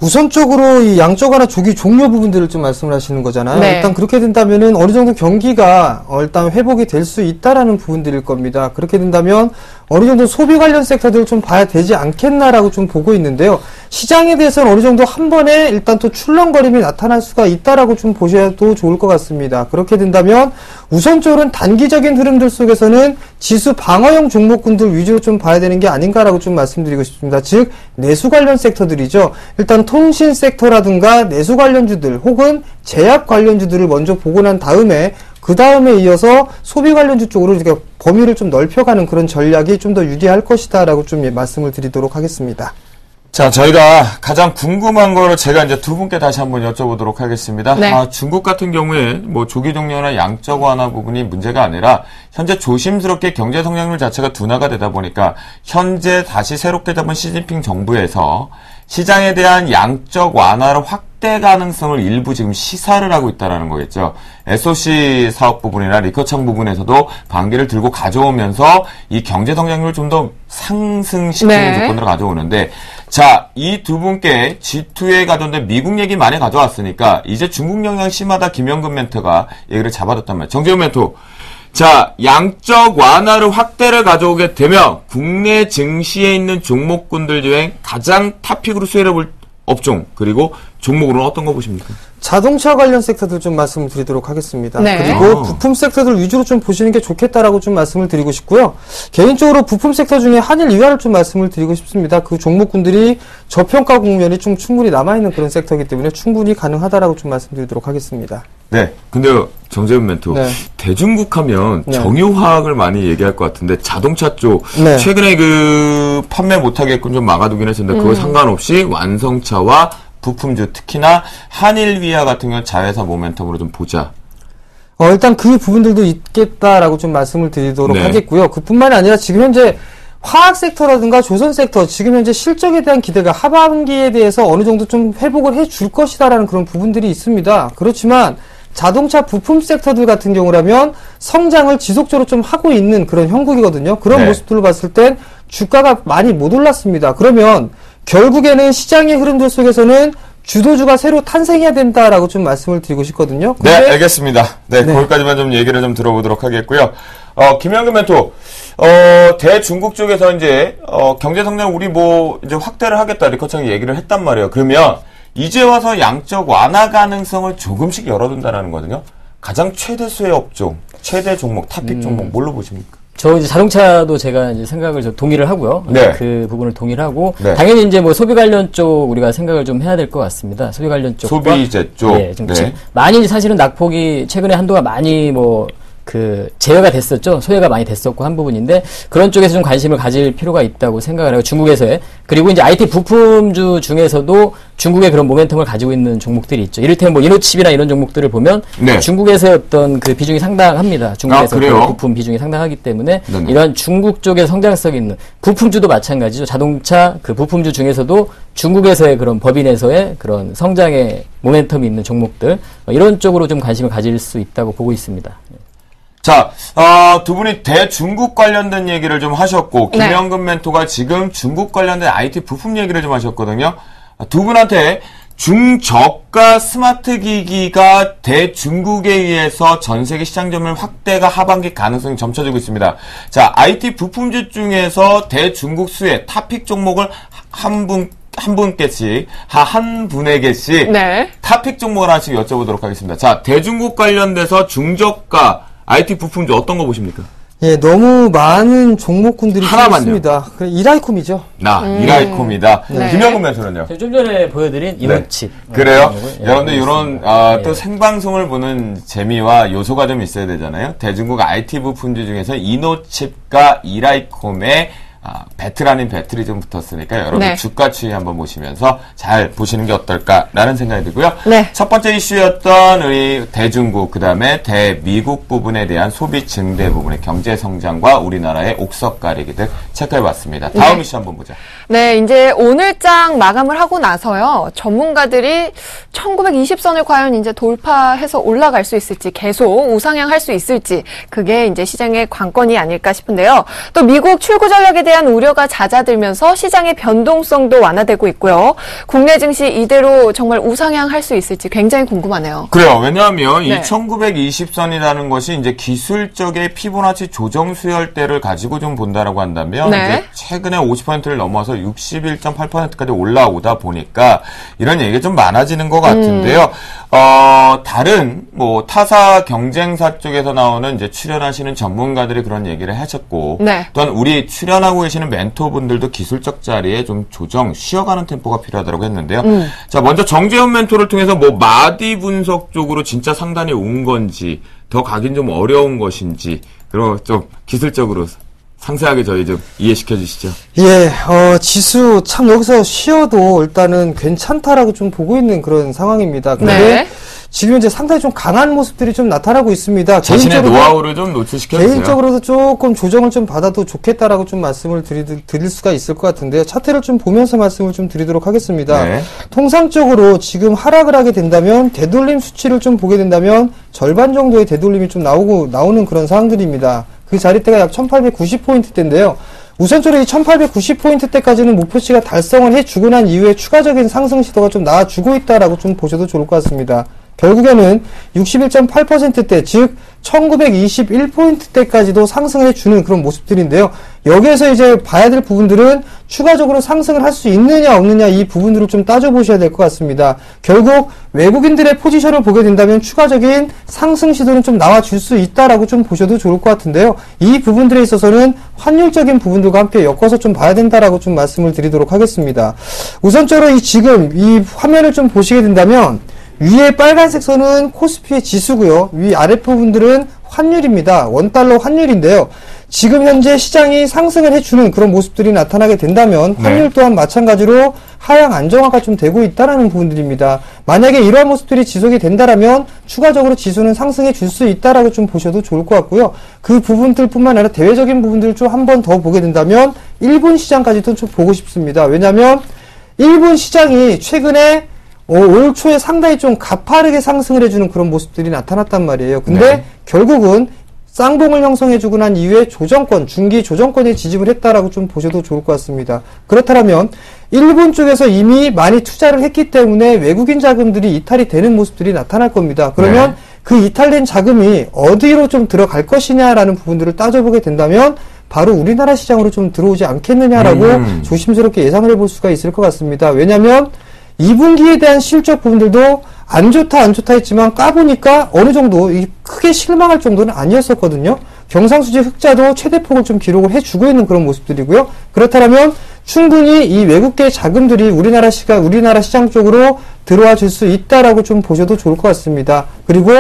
우선적으로 이 양적 완화 조기 종료 부분들을 좀 말씀을 하시는 거잖아요. 일단 그렇게 된다면은 어느 정도 경기가 일단 회복이 될 수 있다라는 부분들일 겁니다. 그렇게 된다면 어느 정도 소비 관련 섹터들을 좀 봐야 되지 않겠나라고 좀 보고 있는데요. 시장에 대해서는 어느 정도 한 번에 일단 또 출렁거림이 나타날 수가 있다라고 좀 보셔도 좋을 것 같습니다. 그렇게 된다면 우선적으로는 단기적인 흐름들 속에서는 지수 방어형 종목군들 위주로 좀 봐야 되는 게 아닌가라고 좀 말씀드리고 싶습니다. 즉 내수 관련 섹터들이죠. 일단 통신 섹터라든가 내수 관련주들 혹은 제약 관련주들을 먼저 보고 난 다음에 그 다음에 이어서 소비 관련주 쪽으로 이렇게 범위를 좀 넓혀가는 그런 전략이 좀 더 유리할 것이다라고 좀 말씀을 드리도록 하겠습니다. 자, 저희가 가장 궁금한 거를 제가 이제 두 분께 다시 한번 여쭤보도록 하겠습니다. 중국 같은 경우에 뭐 조기 종료나 양적 완화 부분이 문제가 아니라 현재 조심스럽게 경제 성장률 자체가 둔화가 되다 보니까 현재 다시 새롭게 잡은 시진핑 정부에서 시장에 대한 양적 완화를 확대 가능성을 일부 지금 시사를 하고 있다는 거겠죠. SOC 사업 부분이나 리커창 부분에서도 관계를 들고 가져오면서 이 경제 성장률을 좀 더 상승시키는 조건으로 가져오는데, 자, 이 두 분께 G2에 가져온데 미국 얘기 많이 가져왔으니까 이제 중국 영향 심하다 김영근 멘토가 얘기를 잡아뒀단 말이에요. 정재훈 멘토. 자, 양적 완화를 확대를 가져오게 되면 국내 증시에 있는 종목군들 중에 가장 탑픽으로 수혜를 볼 업종 그리고 종목으로는 어떤 거 보십니까? 자동차 관련 섹터들 좀 말씀을 드리도록 하겠습니다. 그리고 부품 섹터들 위주로 좀 보시는 게 좋겠다라고 좀 말씀을 드리고 싶고요. 개인적으로 부품 섹터 중에 한일 이화를 좀 말씀을 드리고 싶습니다. 그 종목군들이 저평가 국면이 좀 충분히 남아있는 그런 섹터이기 때문에 충분히 가능하다라고 좀 말씀드리도록 하겠습니다. 네. 근데 정재훈 멘토, 대중국 하면 정유화학을 많이 얘기할 것 같은데 자동차 쪽 최근에 그 판매 못하게끔 좀 막아두긴 했었는데 그거 상관없이 완성차와 부품주, 특히나 한일위아 같은 경우는 자회사 모멘텀으로 좀 보자. 일단 그 부분들도 있겠다라고 좀 말씀을 드리도록 하겠고요. 그뿐만이 아니라 지금 현재 화학 섹터라든가 조선 섹터, 지금 현재 실적에 대한 기대가 하반기에 대해서 어느 정도 좀 회복을 해줄 것이다라는 그런 부분들이 있습니다. 그렇지만 자동차 부품 섹터들 같은 경우라면 성장을 지속적으로 좀 하고 있는 그런 형국이거든요. 그런 모습들로 봤을 땐 주가가 많이 못 올랐습니다. 그러면 결국에는 시장의 흐름들 속에서는 주도주가 새로 탄생해야 된다라고 좀 말씀을 드리고 싶거든요. 네, 알겠습니다. 거기까지만 좀 얘기를 좀 들어보도록 하겠고요. 김영근 멘토, 대중국 쪽에서 이제, 경제 성장 우리 뭐, 이제 확대를 하겠다, 리커창이 얘기를 했단 말이에요. 그러면, 이제 와서 양적 완화 가능성을 조금씩 열어둔다라는 거거든요. 가장 최대 수혜 업종, 최대 종목, 탑픽 종목, 뭘로 보십니까? 저 이제 자동차도 제가 이제 생각을 좀 동의를 하고요. 그 부분을 동의를 하고 당연히 이제 뭐 소비 관련 쪽 우리가 생각을 좀 해야 될 것 같습니다. 소비 관련 쪽, 소비재 쪽, 좀 많이 사실은 낙폭이 최근에 한도가 많이 뭐 제어가 됐었죠. 소외가 많이 됐었고 한 부분인데 그런 쪽에서 좀 관심을 가질 필요가 있다고 생각을 하고 중국에서의 그리고 이제 IT 부품주 중에서도 중국의 그런 모멘텀을 가지고 있는 종목들이 있죠. 이를테면 뭐 이노칩이나 이런 종목들을 보면 중국에서의 어떤 그 비중이 상당합니다. 중국에서 그 부품 비중이 상당하기 때문에 이러한 중국 쪽에 성장성이 있는 부품주도 마찬가지죠. 자동차 그 부품주 중에서도 중국에서의 그런 법인에서의 그런 성장의 모멘텀이 있는 종목들 이런 쪽으로 좀 관심을 가질 수 있다고 보고 있습니다. 자, 두 분이 대중국 관련된 얘기를 좀 하셨고, 김영근 멘토가 지금 중국 관련된 IT 부품 얘기를 좀 하셨거든요. 두 분한테 중저가 스마트 기기가 대중국에 의해서 전 세계 시장 점유율 확대가 하반기 가능성이 점쳐지고 있습니다. 자, IT 부품주 중에서 대중국 수혜 탑픽 종목을 한 분께 한 분에게씩 네. 탑픽 종목을 하나씩 여쭤보도록 하겠습니다. 자, 대중국 관련돼서 중저가 IT 부품주 어떤 거 보십니까? 예, 너무 많은 종목군들이 있습니다. 이라이콤이죠. 이라이콤이다. 네. 김영근 멘토는요? 좀 전에 보여드린 이노칩. 그래요? 여러분들 이런 또 생방송을 보는 재미와 요소가 좀 있어야 되잖아요. 대중국 IT 부품주 중에서 이노칩과 이라이콤의 배틀 아닌 배틀이 좀 붙었으니까 여러분 네. 주가 추이 한번 보시면서 잘 보시는 게 어떨까라는 생각이 들고요. 네. 첫 번째 이슈였던 우리 대중국, 그 다음에 대미국 부분에 대한 소비 증대 부분의 경제 성장과 우리나라의 옥석 가리기들 체크해봤습니다. 다음 이슈 한번 보자. 네, 이제 오늘장 마감을 하고 나서요, 전문가들이 1920선을 과연 이제 돌파해서 올라갈 수 있을지, 계속 우상향할 수 있을지, 그게 이제 시장의 관건이 아닐까 싶은데요. 또 미국 출구 전략에 대한 우려가 잦아들면서 시장의 변동성도 완화되고 있고요. 국내 증시 이대로 정말 우상향할 수 있을지 굉장히 궁금하네요. 그래요. 왜냐하면 네. 이 1920선이라는 것이 이제 기술적의 피보나치 조정 수열대를 가지고 좀 본다라고 한다면 네. 이제 최근에 50%를 넘어서 61.8%까지 올라오다 보니까 이런 얘기가 좀 많아지는 것 같은데요. 다른 뭐 타사 경쟁사 쪽에서 나오는 이제 출연하시는 전문가들이 그런 얘기를 하셨고, 네. 또한 우리 출연하고 계시는 멘토분들도 기술적 자리에 좀 조정, 쉬어가는 템포가 필요하다고 했는데요. 자, 먼저 정재현 멘토를 통해서 뭐 마디 분석 쪽으로 진짜 상단이 온 건지, 더 가긴 좀 어려운 것인지, 그리고 좀 기술적으로 상세하게 저희 좀 이해시켜 주시죠. 예, 지수 참 여기서 쉬어도 일단은 괜찮다라고 좀 보고 있는 그런 상황입니다. 근데 네. 지금 이제 상당히 좀 강한 모습들이 좀 나타나고 있습니다. 자신의 노하우를 좀 노출시켜 주세요. 개인적으로도 조금 조정을 좀 받아도 좋겠다라고 좀 말씀을 드릴 수가 있을 것 같은데요. 차트를 좀 보면서 말씀을 좀 드리도록 하겠습니다. 네. 통상적으로 지금 하락을 하게 된다면 되돌림 수치를 좀 보게 된다면 절반 정도의 되돌림이 좀 나오는 그런 상황들입니다. 그 자리대가 약 1890포인트대인데요. 우선적으로 이 1890포인트대까지는 목표치가 달성을 해주고 난 이후에 추가적인 상승 시도가 좀 나와주고 있다라고 좀 보셔도 좋을 것 같습니다. 결국에는 61.8%대, 즉 1921포인트대까지도 상승을 해주는 그런 모습들인데요. 여기에서 이제 봐야 될 부분들은 추가적으로 상승을 할 수 있느냐 없느냐 이 부분들을 좀 따져보셔야 될 것 같습니다. 결국 외국인들의 포지션을 보게 된다면 추가적인 상승 시도는 좀 나와줄 수 있다라고 좀 보셔도 좋을 것 같은데요. 이 부분들에 있어서는 환율적인 부분들과 함께 엮어서 좀 봐야 된다라고 좀 말씀을 드리도록 하겠습니다. 우선적으로 지금 이 화면을 좀 보시게 된다면 위에 빨간색 선은 코스피의 지수고요. 위 아래 부분들은 환율입니다. 원달러 환율인데요. 지금 현재 시장이 상승을 해주는 그런 모습들이 나타나게 된다면 환율 또한 마찬가지로 하향 안정화가 좀 되고 있다는 부분들입니다. 만약에 이러한 모습들이 지속이 된다면 추가적으로 지수는 상승해 줄 수 있다라고 좀 보셔도 좋을 것 같고요. 그 부분들뿐만 아니라 대외적인 부분들을 좀 한 번 더 보게 된다면 일본 시장까지도 좀 보고 싶습니다. 왜냐하면 일본 시장이 최근에 올 초에 상당히 좀 가파르게 상승을 해주는 그런 모습들이 나타났단 말이에요. 근데 결국은 쌍봉을 형성해주고 난 이후에 조정권, 중기 조정권에 지집을 했다라고 좀 보셔도 좋을 것 같습니다. 그렇다면 일본 쪽에서 이미 많이 투자를 했기 때문에 외국인 자금들이 이탈이 되는 모습들이 나타날 겁니다. 그러면 그 이탈된 자금이 어디로 좀 들어갈 것이냐라는 부분들을 따져보게 된다면 바로 우리나라 시장으로 좀 들어오지 않겠느냐라고 조심스럽게 예상을 해볼 수가 있을 것 같습니다. 왜냐하면 2분기에 대한 실적 부분들도 안 좋다 했지만 까보니까 어느 정도 크게 실망할 정도는 아니었었거든요. 경상수지 흑자도 최대폭을 좀 기록을 해주고 있는 그런 모습들이고요. 그렇다면 충분히 이 외국계 자금들이 우리나라 시장 쪽으로 들어와 줄 수 있다라고 좀 보셔도 좋을 것 같습니다. 그리고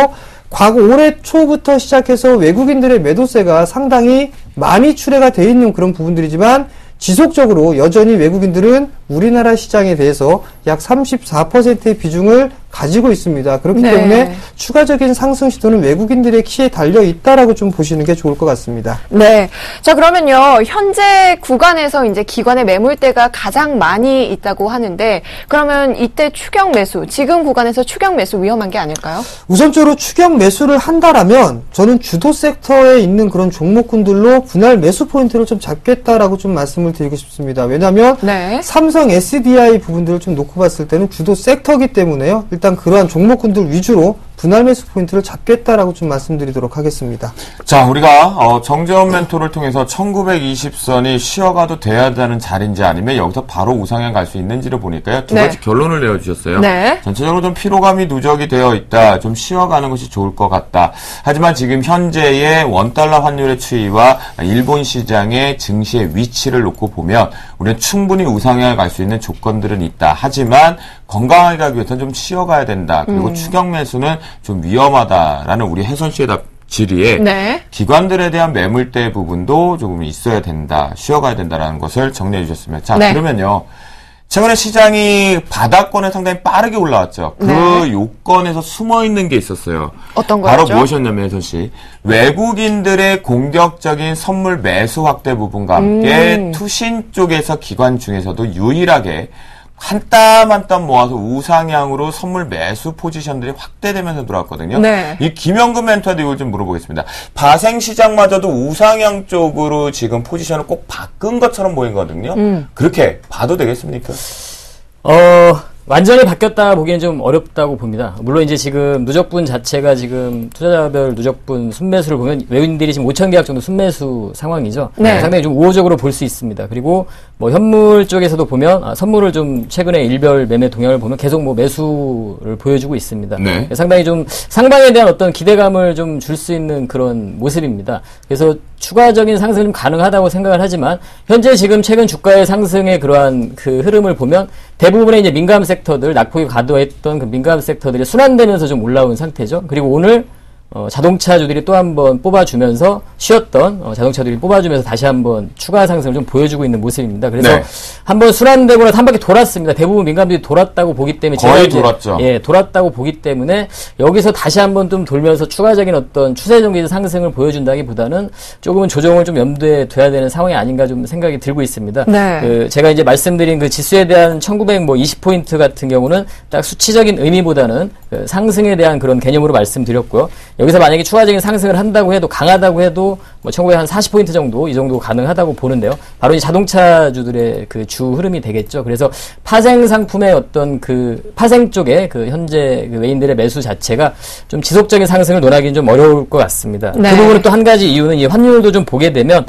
과거 올해 초부터 시작해서 외국인들의 매도세가 상당히 많이 출회가 되어 있는 그런 부분들이지만 지속적으로 여전히 외국인들은 우리나라 시장에 대해서 약 34%의 비중을 가지고 있습니다. 그렇기 때문에 추가적인 상승 시도는 외국인들의 키에 달려 있다라고 좀 보시는 게 좋을 것 같습니다. 네. 자, 그러면요. 현재 구간에서 이제 기관의 매물대가 가장 많이 있다고 하는데, 그러면 이때 추격 매수, 지금 구간에서 추격 매수 위험한 게 아닐까요? 우선적으로 추격 매수를 한다라면 저는 주도 섹터에 있는 그런 종목군들로 분할 매수 포인트를 좀 잡겠다라고 좀 말씀을 드리고 싶습니다. 왜냐하면 삼성 SDI 부분들을 좀 놓고 봤을 때는 주도 섹터이기 때문에요. 일단 그러한 종목군들 위주로 분할 매수 포인트를 잡겠다라고 좀 말씀드리도록 하겠습니다. 자, 우리가 정재원 멘토를 통해서 1920선이 쉬어가도 돼야 되는 자리인지 아니면 여기서 바로 우상향 갈 수 있는지를 보니까요. 두 가지 결론을 내어주셨어요. 네. 전체적으로 좀 피로감이 누적이 되어 있다. 좀 쉬어가는 것이 좋을 것 같다. 하지만 지금 현재의 원달러 환율의 추이와 일본 시장의 증시의 위치를 놓고 보면 우리는 충분히 우상향을 갈 수 있는 조건들은 있다. 하지만 건강하게 가기 위해서는 좀 쉬어가야 된다. 그리고 추격 매수는 좀 위험하다라는 우리 혜선 씨의 질의에 기관들에 대한 매물대 부분도 조금 있어야 된다. 쉬어가야 된다라는 것을 정리해 주셨습니다. 자, 그러면요. 최근에 시장이 바닥권에 상당히 빠르게 올라왔죠. 그 요건에서 숨어있는 게 있었어요. 어떤 거였죠? 바로 무엇이었냐면, 혜선 씨. 외국인들의 공격적인 선물 매수 확대 부분과 함께 투신 쪽에서 기관 중에서도 유일하게 한 땀 한 땀 모아서 우상향으로 선물 매수 포지션들이 확대되면서 들어왔거든요. 이 김영근 멘토한테 이걸 좀 물어보겠습니다. 파생시장마저도 우상향 쪽으로 지금 포지션을 꼭 바꾼 것처럼 보이거든요. 그렇게 봐도 되겠습니까? 완전히 바뀌었다 보기엔 좀 어렵다고 봅니다. 물론 이제 지금 누적분 자체가 지금 투자자별 누적분 순매수를 보면 외국인들이 지금 5천 계약 정도 순매수 상황이죠. 상당히 좀 우호적으로 볼 수 있습니다. 그리고 뭐 현물 쪽에서도 보면 선물을 좀 최근에 일별 매매 동향을 보면 계속 뭐 매수를 보여주고 있습니다. 상당히 좀 상방에 대한 어떤 기대감을 좀 줄 수 있는 그런 모습입니다. 그래서 추가적인 상승은 가능하다고 생각을 하지만 현재 지금 최근 주가의 상승의 그러한 그 흐름을 보면 대부분의 이제 민감 섹터들, 낙폭이 과도했던 그 민감 섹터들이 순환되면서 좀 올라온 상태죠. 그리고 오늘 자동차주들이 또 한 번 뽑아주면서 쉬었던 자동차들이 뽑아주면서 다시 한번 추가 상승을 좀 보여주고 있는 모습입니다. 그래서 한번 순환되고 나서 한 바퀴 돌았습니다. 대부분 민감들이 돌았다고 보기 때문에 거의 돌았죠. 돌았다고 보기 때문에 여기서 다시 한번 좀 돌면서 추가적인 어떤 추세적인 상승을 보여준다기보다는 조금은 조정을 좀 염두에 둬야 되는 상황이 아닌가 좀 생각이 들고 있습니다. 제가 이제 말씀드린 그 지수에 대한 1920포인트 같은 경우는 딱 수치적인 의미보다는 그 상승에 대한 그런 개념으로 말씀드렸고요. 여기서 만약에 추가적인 상승을 한다고 해도 강하다고 해도 뭐 1940포인트 정도 이 정도 가능하다고 보는데요. 바로 이 자동차주들의 그 주 흐름이 되겠죠. 그래서 파생 상품의 어떤 그 파생 쪽에 그 현재 그 외인들의 매수 자체가 좀 지속적인 상승을 논하기는 좀 어려울 것 같습니다. 그 부분은 또 한 가지 이유는 이 환율도 좀 보게 되면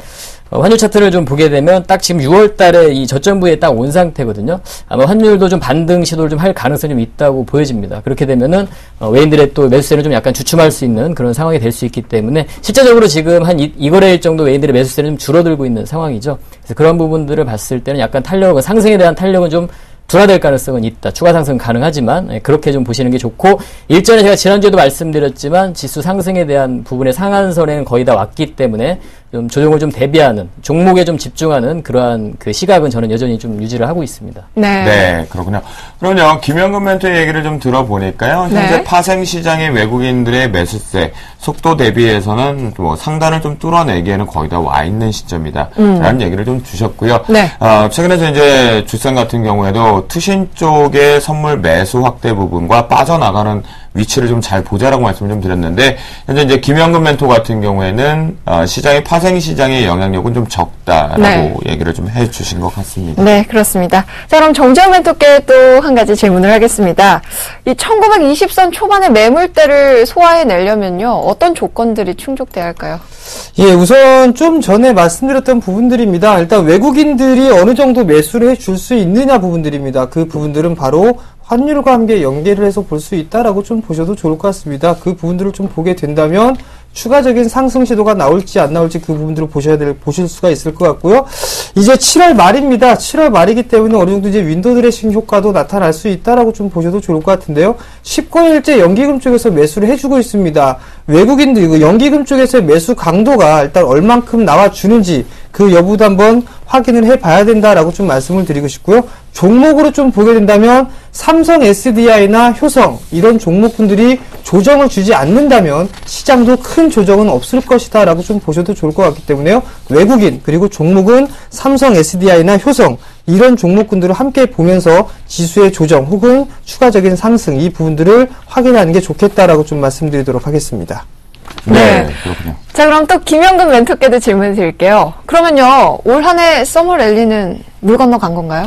환율 차트를 좀 보게 되면 딱 지금 6월 달에 이 저점 부위에 딱 온 상태거든요. 아마 환율도 좀 반등 시도를 좀 할 가능성이 좀 있다고 보여집니다. 그렇게 되면은 외인들의 또 매수세를 좀 약간 주춤할 수 있는 그런 상황이 될 수 있기 때문에 실제적으로 지금 한 2거래일 정도 외인들의 매수세는 좀 줄어들고 있는 상황이죠. 그래서 그런 부분들을 봤을 때는 약간 탄력은 상승에 대한 탄력은 좀 둔화될 가능성은 있다. 추가 상승은 가능하지만 그렇게 좀 보시는 게 좋고 일전에 제가 지난주에도 말씀드렸지만 지수 상승에 대한 부분의 상한선에는 거의 다 왔기 때문에 좀 조정을 좀 대비하는 종목에 좀 집중하는 그러한 그 시각은 저는 여전히 좀 유지를 하고 있습니다. 네, 그렇군요. 그러면요, 김영근 멘토의 얘기를 좀 들어보니까요, 현재 파생 시장의 외국인들의 매수세 속도 대비해서는 뭐 상단을 좀 뚫어내기에는 거의 다 와 있는 시점이다. 라는 얘기를 좀 주셨고요. 최근에 이제 주상 같은 경우에도 투신 쪽의 선물 매수 확대 부분과 빠져나가는 위치를 좀 잘 보자라고 말씀을 좀 드렸는데, 현재 이제 김영근 멘토 같은 경우에는 시장의 파생 시장의 영향력은 좀 적다라고 얘기를 좀 해주신 것 같습니다. 네, 그렇습니다. 자, 그럼 정재원 멘토께 또 한 가지 질문을 하겠습니다. 이 1920선 초반의 매물대를 소화해내려면요, 어떤 조건들이 충족돼야 할까요? 우선 좀 전에 말씀드렸던 부분들입니다. 일단 외국인들이 어느 정도 매수를 해줄 수 있느냐 부분들입니다. 그 부분들은 바로 환율과 함께 연계를 해서 볼 수 있다라고 좀 보셔도 좋을 것 같습니다. 그 부분들을 좀 보게 된다면 추가적인 상승 시도가 나올지 안 나올지 그 부분들을 보실 수가 있을 것 같고요. 이제 7월 말입니다. 7월 말이기 때문에 어느 정도 이제 윈도우 드레싱 효과도 나타날 수 있다라고 좀 보셔도 좋을 것 같은데요. 19일째 연기금 쪽에서 매수를 해주고 있습니다. 외국인들 연기금 쪽에서의 매수 강도가 일단 얼만큼 나와주는지 그 여부도 한번 확인을 해봐야 된다라고 좀 말씀을 드리고 싶고요. 종목으로 좀 보게 된다면 삼성 SDI나 효성 이런 종목군들이 조정을 주지 않는다면 시장도 큰 조정은 없을 것이다 라고 좀 보셔도 좋을 것 같기 때문에요. 외국인 그리고 종목은 삼성 SDI나 효성 이런 종목군들을 함께 보면서 지수의 조정 혹은 추가적인 상승 이 부분들을 확인하는 게 좋겠다라고 좀 말씀드리도록 하겠습니다. 네, 그렇군요. 자, 그럼 또 김영근 멘토께도 질문 드릴게요. 그러면요, 올 한 해 서머 랠리는 물 건너 간 건가요?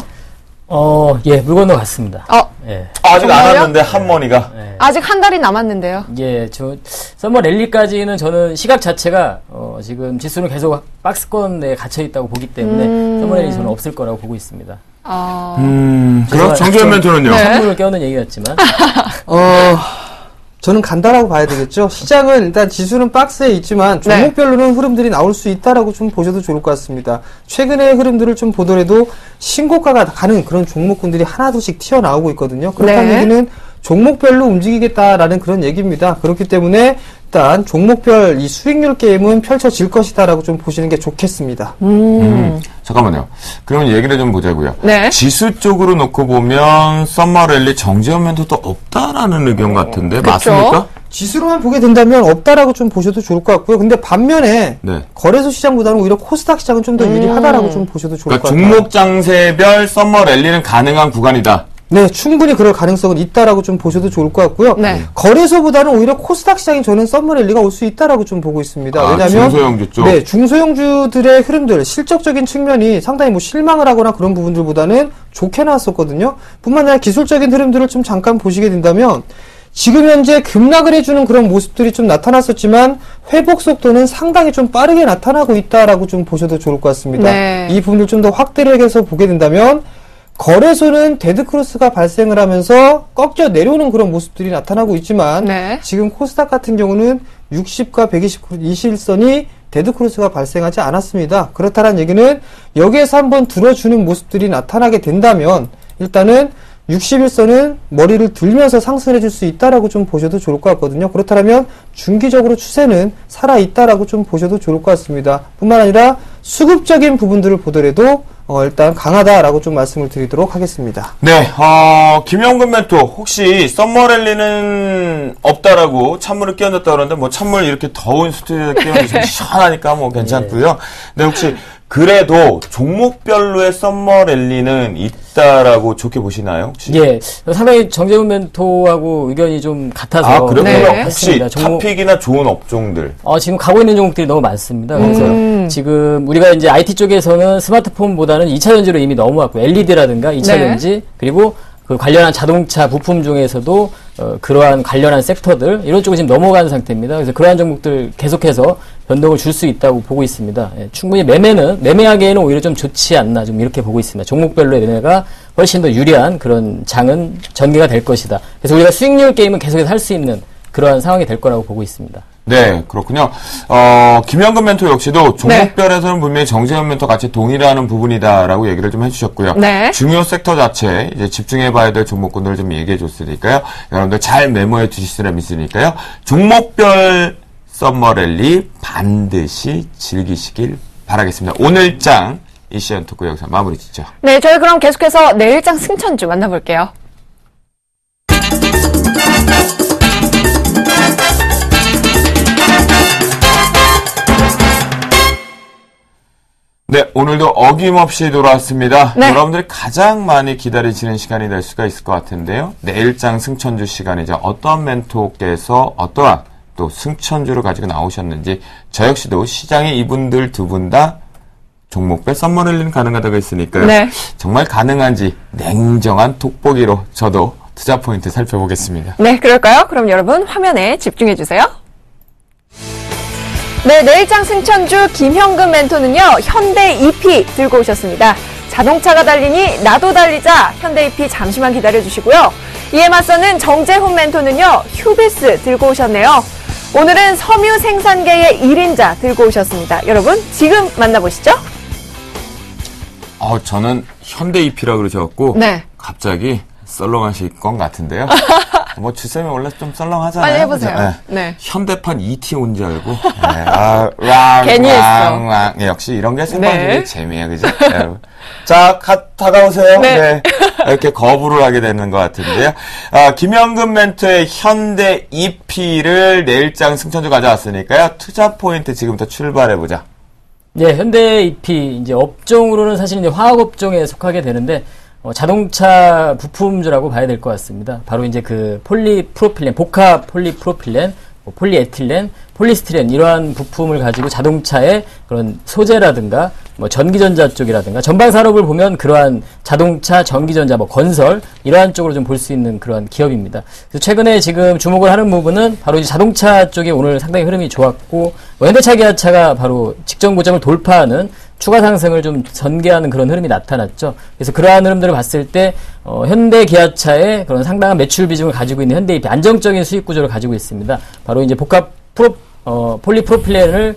물 건너 갔습니다. 예. 아직 안 정말요? 왔는데 한머니가. 예. 아직 한 달이 남았는데요. 예, 서머 랠리까지는 저는 시각 자체가, 지금 지수는 계속 박스권에 갇혀 있다고 보기 때문에, 서머 랠리 저는 없을 거라고 보고 있습니다. 그럼 정재현 멘토는요? 선물을 껴는 얘기였지만. 저는 간다라고 봐야 되겠죠. 시장은 일단 지수는 박스에 있지만 종목별로는 흐름들이 나올 수 있다라고 좀 보셔도 좋을 것 같습니다. 최근의 흐름들을 좀 보더라도 신고가가 가는 그런 종목군들이 하나둘씩 튀어나오고 있거든요. 그렇다는 얘기는 종목별로 움직이겠다라는 그런 얘기입니다. 그렇기 때문에 일단 종목별 이 수익률 게임은 펼쳐질 것이다라고 좀 보시는 게 좋겠습니다. 잠깐만요. 그러면 얘기를 좀 보자고요. 네. 지수 쪽으로 놓고 보면 썸머랠리 정재현 멘토도 없다라는 의견 같은데 맞습니까? 지수로만 보게 된다면 없다라고 좀 보셔도 좋을 것 같고요. 근데 반면에 네. 거래소 시장보다는 오히려 코스닥 시장은 좀 더 유리하다라고 좀 보셔도 좋을 그러니까 것 같아요. 종목 장세별 썸머랠리는 가능한 구간이다. 네, 충분히 그럴 가능성은 있다라고 좀 보셔도 좋을 것 같고요. 네. 거래소보다는 오히려 코스닥 시장이 저는 썸머랠리가 올 수 있다라고 좀 보고 있습니다. 왜냐하면 중소형주 쪽. 네, 중소형주들의 흐름들, 실적적인 측면이 상당히 뭐 실망을 하거나 그런 부분들보다는 좋게 나왔었거든요. 뿐만 아니라 기술적인 흐름들을 좀 잠깐 보시게 된다면 지금 현재 급락을 해주는 그런 모습들이 좀 나타났었지만 회복 속도는 상당히 좀 빠르게 나타나고 있다라고 좀 보셔도 좋을 것 같습니다. 네. 이 부분을 좀 더 확대를 해서 보게 된다면 거래소는 데드크로스가 발생을 하면서 꺾여 내려오는 그런 모습들이 나타나고 있지만 지금 코스닥 같은 경우는 60과 121선이 데드크로스가 발생하지 않았습니다. 그렇다는 얘기는 여기에서 한번 들어주는 모습들이 나타나게 된다면 일단은 61선은 머리를 들면서 상승해 줄 수 있다라고 좀 보셔도 좋을 것 같거든요. 그렇다면 중기적으로 추세는 살아있다라고 좀 보셔도 좋을 것 같습니다. 뿐만 아니라 수급적인 부분들을 보더라도 일단 강하다라고 좀 말씀을 드리도록 하겠습니다. 네, 김영근 멘토 혹시 썸머랠리는 없다라고 찬물을 끼얹었다 그러는데 뭐 찬물 이렇게 더운 스튜디오에 끼얹으면 시원하니까 뭐 괜찮고요. 네, 혹시 그래도 종목별로의 썸머랠리는 있다라고 좋게 보시나요? 혹시? 예, 상당히 정재훈 멘토하고 의견이 좀 같아서. 그러면 네. 혹시 탑픽이나 좋은 업종들? 지금 가고 있는 종목들이 너무 많습니다. 그래서 지금 우리가 이제 IT 쪽에서는 스마트폰보다는 2차 전지로 이미 넘어왔고, LED라든가 2차 전지, 그리고 그 관련한 자동차 부품 중에서도 그러한 관련한 섹터들 이런 쪽으로 지금 넘어가는 상태입니다. 그래서 그러한 종목들 계속해서 변동을 줄 수 있다고 보고 있습니다. 예, 충분히 매매하기에는 오히려 좀 좋지 않나 좀 이렇게 보고 있습니다. 종목별로의 매매가 훨씬 더 유리한 그런 장은 전개가 될 것이다. 그래서 우리가 수익률 게임은 계속해서 할 수 있는 그러한 상황이 될 거라고 보고 있습니다. 네, 그렇군요. 김영근 멘토 역시도 종목별에서는 분명히 정재현 멘토 같이 동일하는 부분이다라고 얘기를 좀 해주셨고요. 중요 섹터 자체 이제 집중해봐야 될 종목군들을 좀 얘기해 줬으니까요. 여러분들 잘 메모해 주시리라 믿으니까요. 종목별 썸머랠리 반드시 즐기시길 바라겠습니다. 오늘장 이시연 토크 여기서 마무리 짓죠. 네, 저희 그럼 계속해서 내일장 승천주 만나볼게요. 네, 오늘도 어김없이 돌아왔습니다. 여러분들이 가장 많이 기다리시는 시간이 될 수가 있을 것 같은데요. 내일장 승천주 시간이죠. 어떤 멘토께서 어떠한 또 승천주를 가지고 나오셨는지 저 역시도 시장에 이분들 두 분 다 종목별 썸머랠리는 가능하다고 했으니까요. 정말 가능한지 냉정한 돋보기로 저도 투자 포인트 살펴보겠습니다. 네, 그럴까요? 그럼 여러분 화면에 집중해 주세요. 네, 내일장 승천주 김형근 멘토는요, 현대 EP 들고 오셨습니다. 자동차가 달리니 나도 달리자 현대 EP 잠시만 기다려주시고요. 이에 맞서는 정재훈 멘토는요, 휴비스 들고 오셨네요. 오늘은 섬유 생산계의 1인자 들고 오셨습니다. 여러분, 지금 만나보시죠. 저는 현대 EP라고 그러셔갖고 갑자기 썰렁하실 것 같은데요. 뭐 주쌤이 원래 좀 썰렁하잖아요. 빨리 해보세요. 네. 현대판 ET 온 줄 알고. 괜히 했어. 역시 이런 게 생방송의 재미야, 그죠? 자, 다가오세요. 네. 이렇게 거부를 하게 되는 것 같은데요. 김영근 멘토의 현대 EP를 내일장 승천주 가져왔으니까요. 투자 포인트 지금부터 출발해보자. 네, 현대 EP, 이제 업종으로는 사실 이제 화학업종에 속하게 되는데, 자동차 부품주라고 봐야 될 것 같습니다. 바로 이제 그 폴리프로필렌, 복합 폴리프로필렌, 폴리에틸렌, 폴리스티렌 이러한 부품을 가지고 자동차의 그런 소재라든가 뭐 전기전자 쪽이라든가 전방 산업을 보면 그러한 자동차, 전기전자, 뭐 건설 이러한 쪽으로 좀 볼 수 있는 그런 기업입니다. 그래서 최근에 지금 주목을 하는 부분은 바로 이제 자동차 쪽에 오늘 상당히 흐름이 좋았고 뭐 현대차, 기아차가 바로 직전 고점을 돌파하는 추가 상승을 좀 전개하는 그런 흐름이 나타났죠. 그래서 그러한 흐름들을 봤을 때 현대 기아차의 그런 상당한 매출 비중을 가지고 있는 현대입이 안정적인 수익 구조를 가지고 있습니다. 바로 이제 복합 폴리프로필렌을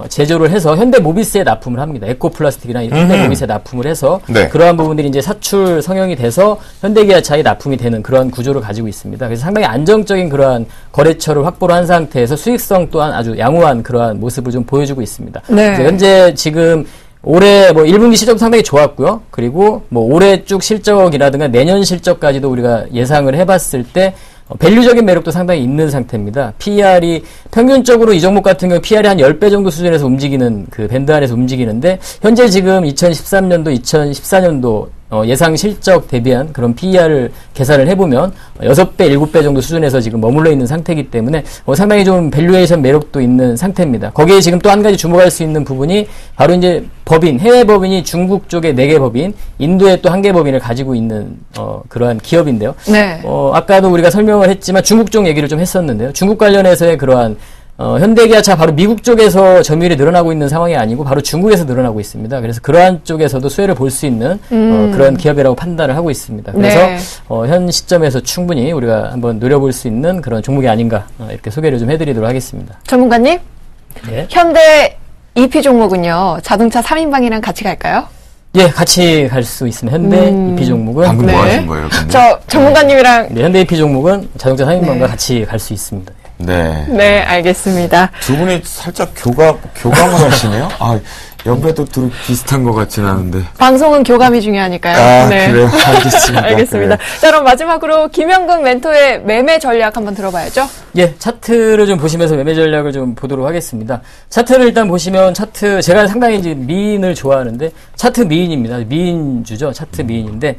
제조를 해서 현대모비스에 납품을 합니다. 에코플라스틱이나 현대모비스에 납품을 해서 네. 그러한 부분들이 이제 사출 성형이 돼서 현대기아차에 납품이 되는 그러한 구조를 가지고 있습니다. 그래서 상당히 안정적인 그러한 거래처를 확보를 한 상태에서 수익성 또한 아주 양호한 그러한 모습을 좀 보여주고 있습니다. 네. 현재 지금 올해 뭐 1분기 실적도 상당히 좋았고요. 그리고 뭐 올해 쭉 실적이라든가 내년 실적까지도 우리가 예상을 해봤을 때 밸류적인 매력도 상당히 있는 상태입니다. PER이 평균적으로 이 종목 같은 경우 PER이 한 10배 정도 수준에서 움직이는 그 밴드 안에서 움직이는데 현재 지금 2013년도, 2014년도 예상 실적 대비한 그런 PER을 계산을 해보면 6배, 7배 정도 수준에서 지금 머물러 있는 상태이기 때문에 상당히 좀 밸류에이션 매력도 있는 상태입니다. 거기에 지금 또 한 가지 주목할 수 있는 부분이 바로 이제 법인, 해외 법인이 중국 쪽에 4개 법인, 인도에 또 1개 법인을 가지고 있는 그러한 기업인데요. 네. 아까도 우리가 설명을 했지만 중국 쪽 얘기를 좀 했었는데요. 중국 관련해서의 그러한 현대기아차 바로 미국 쪽에서 점유율이 늘어나고 있는 상황이 아니고 바로 중국에서 늘어나고 있습니다. 그래서 그러한 쪽에서도 수혜를 볼 수 있는 그런 기업이라고 판단을 하고 있습니다. 그래서 네. 현 시점에서 충분히 우리가 한번 노려볼 수 있는 그런 종목이 아닌가 이렇게 소개를 좀 해드리도록 하겠습니다. 전문가님, 네. 현대 EP 종목은요, 자동차 3인방이랑 같이 갈까요? 예, 같이 갈 수 있습니다. 현대 EP 종목은 방금 뭐 네. 하신 거예요? 근데? 저 전문가님이랑 네, 현대 EP 종목은 자동차 3인방과 네. 같이 갈 수 있습니다. 네. 네, 알겠습니다. 두 분이 살짝 교감을 하시네요? 아, 옆에도 둘이 비슷한 것 같진 않은데. 방송은 교감이 중요하니까요. 아, 네. 그래요? 알겠습니다. 알겠습니다. 그래요. 자, 그럼 마지막으로 김영근 멘토의 매매 전략 한번 들어봐야죠. 예, 차트를 좀 보시면서 매매 전략을 좀 보도록 하겠습니다. 차트를 일단 보시면 제가 상당히 이제 미인을 좋아하는데, 차트 미인입니다. 미인주죠. 차트 미인인데,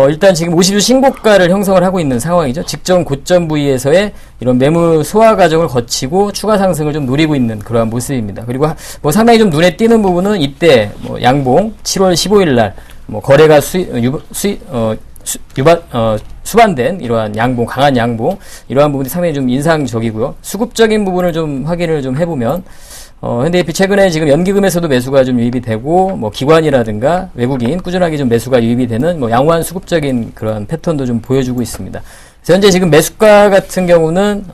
일단 지금 50주 신고가를 형성을 하고 있는 상황이죠. 직전 고점 부위에서의 이런 매물 소화 과정을 거치고 추가 상승을 좀 노리고 있는 그러한 모습입니다. 그리고 뭐 상당히 좀 눈에 띄는 부분은 이때 뭐 양봉 7월 15일 날 뭐 거래가 수반된 이러한 양봉, 강한 양봉, 이러한 부분이 상당히 좀 인상적이고요. 수급적인 부분을 좀 확인을 좀 해보면, 현대EP 최근에 지금 연기금에서도 매수가 좀 유입이 되고, 뭐 기관이라든가 외국인 꾸준하게 좀 매수가 유입이 되는 뭐 양호한 수급적인 그런 패턴도 좀 보여주고 있습니다. 현재 지금 매수가 같은 경우는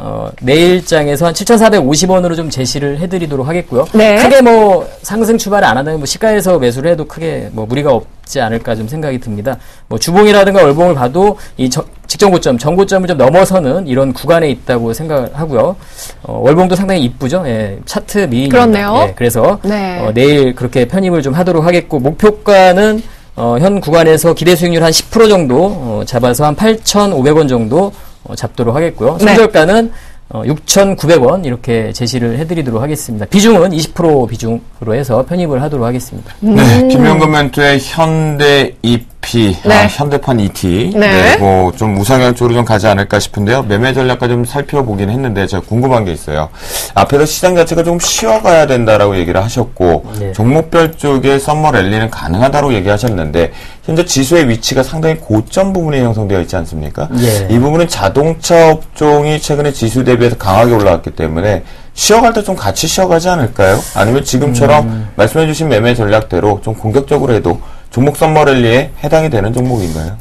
내일장에서 한 7,450원으로 좀 제시를 해드리도록 하겠고요. 네. 크게 뭐 상승 출발을 안 한다면 뭐 시가에서 매수를 해도 크게 뭐 무리가 없지 않을까 좀 생각이 듭니다. 뭐 주봉이라든가 월봉을 봐도 이 직전 고점, 전고점을 좀 넘어서는 이런 구간에 있다고 생각을 하고요. 월봉도 상당히 이쁘죠. 예, 차트 미인입니다. 그렇네요. 예, 그래서 네. 내일 그렇게 편입을 좀 하도록 하겠고 목표가는 현 구간에서 기대 수익률 한 10% 정도 잡아서 한 8,500원 정도 잡도록 하겠고요. 네. 손절가는 6,900원 이렇게 제시를 해드리도록 하겠습니다. 비중은 20% 비중으로 해서 편입을 하도록 하겠습니다. 네, 김영근 멘토의 현대 EP, 네. 현대판 ET. 네. 뭐 좀 우상향 쪽으로 좀 가지 않을까 싶은데요. 매매 전략과 좀 살펴보긴 했는데 제가 궁금한 게 있어요. 앞에서 시장 자체가 좀 쉬어가야 된다라고 얘기를 하셨고 네. 종목별 쪽에 썸머 랠리는 가능하다고 얘기하셨는데 현재 지수의 위치가 상당히 고점 부분에 형성되어 있지 않습니까? 예. 이 부분은 자동차 업종이 최근에 지수 대비해서 강하게 올라왔기 때문에 쉬어갈 때 좀 같이 쉬어가지 않을까요? 아니면 지금처럼 말씀해주신 매매 전략대로 좀 공격적으로 해도 종목 썸머랠리에 해당이 되는 종목인가요?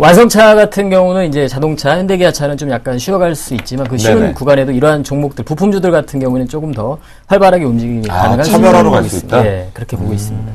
완성차 같은 경우는 이제 자동차, 현대기아차는 좀 약간 쉬어갈 수 있지만 그 쉬는 네네. 구간에도 이러한 종목들, 부품주들 같은 경우는 조금 더 활발하게 움직임이 가능한 차별화로 갈 수 있다? 네, 그렇게 보고 있습니다.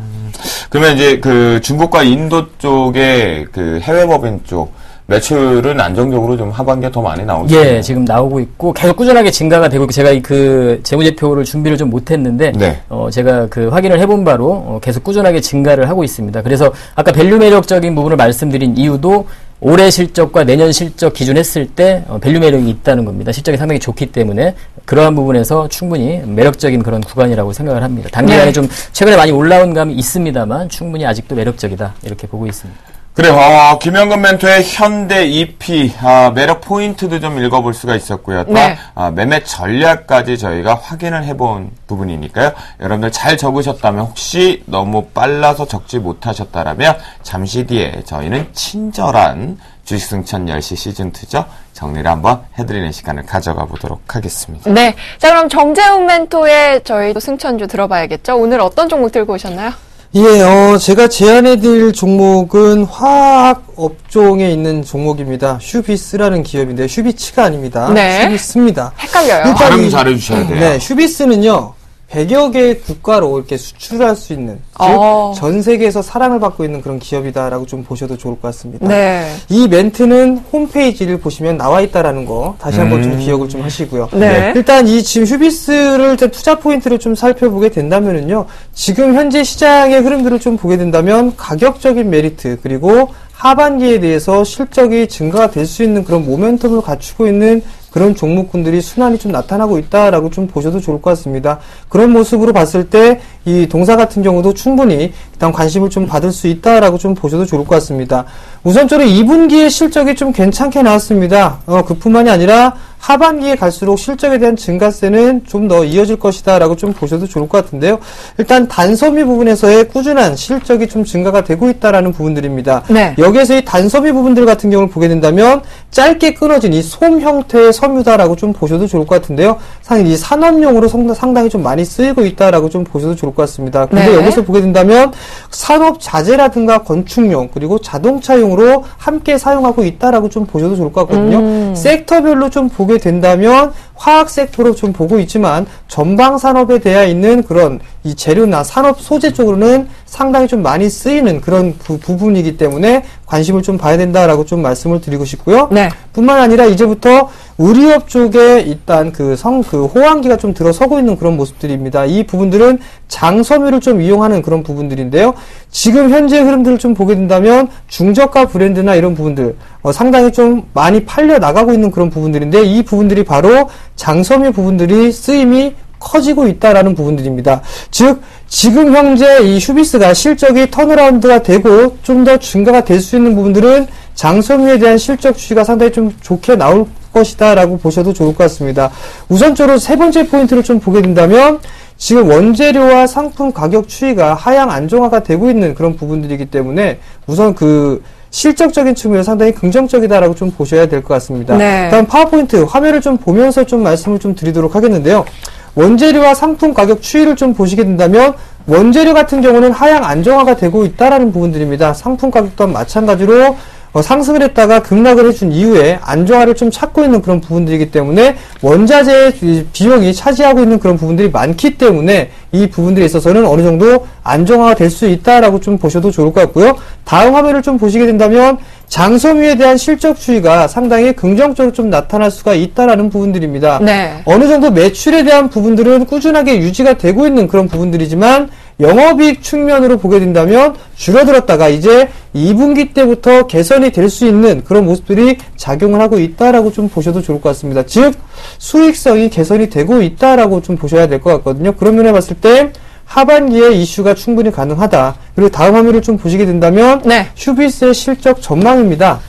그러면 이제 그 중국과 인도 쪽의 그 해외 법인 쪽 매출은 안정적으로 좀 하반기에 더 많이 나오죠. 예, 지금 나오고 있고 계속 꾸준하게 증가가 되고 있고 제가 그 재무제표를 준비를 좀 못했는데 네. 제가 그 확인을 해본 바로 계속 꾸준하게 증가를 하고 있습니다. 그래서 아까 밸류 매력적인 부분을 말씀드린 이유도 올해 실적과 내년 실적 기준했을 때 밸류 매력이 있다는 겁니다. 실적이 상당히 좋기 때문에 그러한 부분에서 충분히 매력적인 그런 구간이라고 생각을 합니다. 단기간에 네. 좀 최근에 많이 올라온 감이 있습니다만 충분히 아직도 매력적이다 이렇게 보고 있습니다. 그래요. 김현근 멘토의 현대 EP 매력 포인트도 좀 읽어볼 수가 있었고요. 또 네. 매매 전략까지 저희가 확인을 해본 부분이니까요. 여러분들 잘 적으셨다면 혹시 너무 빨라서 적지 못하셨다라면 잠시 뒤에 저희는 친절한 주식승천 10시 시즌2죠. 정리를 한번 해드리는 시간을 가져가 보도록 하겠습니다. 네. 자, 그럼 정재훈 멘토의 저희 승천주 들어봐야겠죠. 오늘 어떤 종목 들고 오셨나요? 예, 제가 제안해드릴 종목은 화학 업종에 있는 종목입니다. 슈비스라는 기업인데 슈비츠가 아닙니다. 네. 슈비스입니다. 헷갈려요. 발음 잘해주셔야 돼요. 네, 슈비스는요. 100여 개 국가로 이렇게 수출할 수 있는, 즉, 전 세계에서 사랑을 받고 있는 그런 기업이다라고 좀 보셔도 좋을 것 같습니다. 네. 이 멘트는 홈페이지를 보시면 나와 있다라는 거 다시 한번 좀 기억을 좀 하시고요. 네. 일단 이 지금 슈비스를 투자 포인트를 좀 살펴보게 된다면은요, 지금 현재 시장의 흐름들을 좀 보게 된다면 가격적인 메리트 그리고 하반기에 대해서 실적이 증가가 될 수 있는 그런 모멘텀을 갖추고 있는 그런 종목군들이 순환이 좀 나타나고 있다라고 좀 보셔도 좋을 것 같습니다. 그런 모습으로 봤을 때 이 동사 같은 경우도 충분히 일단 관심을 좀 받을 수 있다라고 좀 보셔도 좋을 것 같습니다. 우선적으로 2분기의 실적이 좀 괜찮게 나왔습니다. 그뿐만이 아니라 하반기에 갈수록 실적에 대한 증가세는 좀 더 이어질 것이다라고 좀 보셔도 좋을 것 같은데요. 일단 단섬유 부분에서의 꾸준한 실적이 좀 증가가 되고 있다라는 부분들입니다. 네. 여기에서 이 단섬유 부분들 같은 경우를 보게 된다면 짧게 끊어진 이 솜 형태의 섬유다라고 좀 보셔도 좋을 것 같은데요. 상당히 이 산업용으로 상당히 좀 많이 쓰이고 있다라고 좀 보셔도 좋을 것 같습니다. 근데 네. 여기서 보게 된다면 산업 자재라든가 건축용 그리고 자동차용으로 함께 사용하고 있다라고 좀 보셔도 좋을 것 같거든요. 섹터별로 좀 보게 된다면 화학 섹터로 좀 보고 있지만 전방 산업에 대해 있는 그런 이 재료나 산업 소재 쪽으로는 상당히 좀 많이 쓰이는 그런 부분이기 때문에 관심을 좀 봐야 된다라고 좀 말씀을 드리고 싶고요. 네. 뿐만 아니라 이제부터 의료업 쪽에 일단 그 호황기가 좀 들어서고 있는 그런 모습들입니다. 이 부분들은 장섬유를 좀 이용하는 그런 부분들인데요. 지금 현재 흐름들을 좀 보게 된다면 중저가 브랜드나 이런 부분들 상당히 좀 많이 팔려 나가고 있는 그런 부분들인데 이 부분들이 바로 장섬유 부분들이 쓰임이 커지고 있다라는 부분들입니다. 즉 지금 현재 이 슈비스가 실적이 턴어라운드가 되고 좀 더 증가가 될 수 있는 부분들은 장섬유에 대한 실적 추이가 상당히 좀 좋게 나올 것이다라고 보셔도 좋을 것 같습니다. 우선적으로 세 번째 포인트를 좀 보게 된다면 지금 원재료와 상품 가격 추이가 하향 안정화가 되고 있는 그런 부분들이기 때문에 우선 그 실적적인 측면에서 상당히 긍정적이다라고 좀 보셔야 될 것 같습니다. 네. 다음 파워포인트 화면을 좀 보면서 좀 말씀을 좀 드리도록 하겠는데요. 원재료와 상품 가격 추이를 좀 보시게 된다면 원재료 같은 경우는 하향 안정화가 되고 있다라는 부분들입니다. 상품 가격 또한 마찬가지로 상승을 했다가 급락을 해준 이후에 안정화를 좀 찾고 있는 그런 부분들이기 때문에 원자재의 비용이 차지하고 있는 그런 부분들이 많기 때문에 이 부분들에 있어서는 어느 정도 안정화가 될 수 있다라고 좀 보셔도 좋을 것 같고요. 다음 화면을 좀 보시게 된다면 장섬유에 대한 실적 추이가 상당히 긍정적으로 좀 나타날 수가 있다라는 부분들입니다. 네. 어느 정도 매출에 대한 부분들은 꾸준하게 유지가 되고 있는 그런 부분들이지만 영업이익 측면으로 보게 된다면 줄어들었다가 이제 2분기 때부터 개선이 될 수 있는 그런 모습들이 작용을 하고 있다라고 좀 보셔도 좋을 것 같습니다. 즉 수익성이 개선이 되고 있다라고 좀 보셔야 될 것 같거든요. 그런 면에 봤을 때 하반기에 이슈가 충분히 가능하다. 그리고 다음 화면을 좀 보시게 된다면 네. 슈비스의 실적 전망입니다.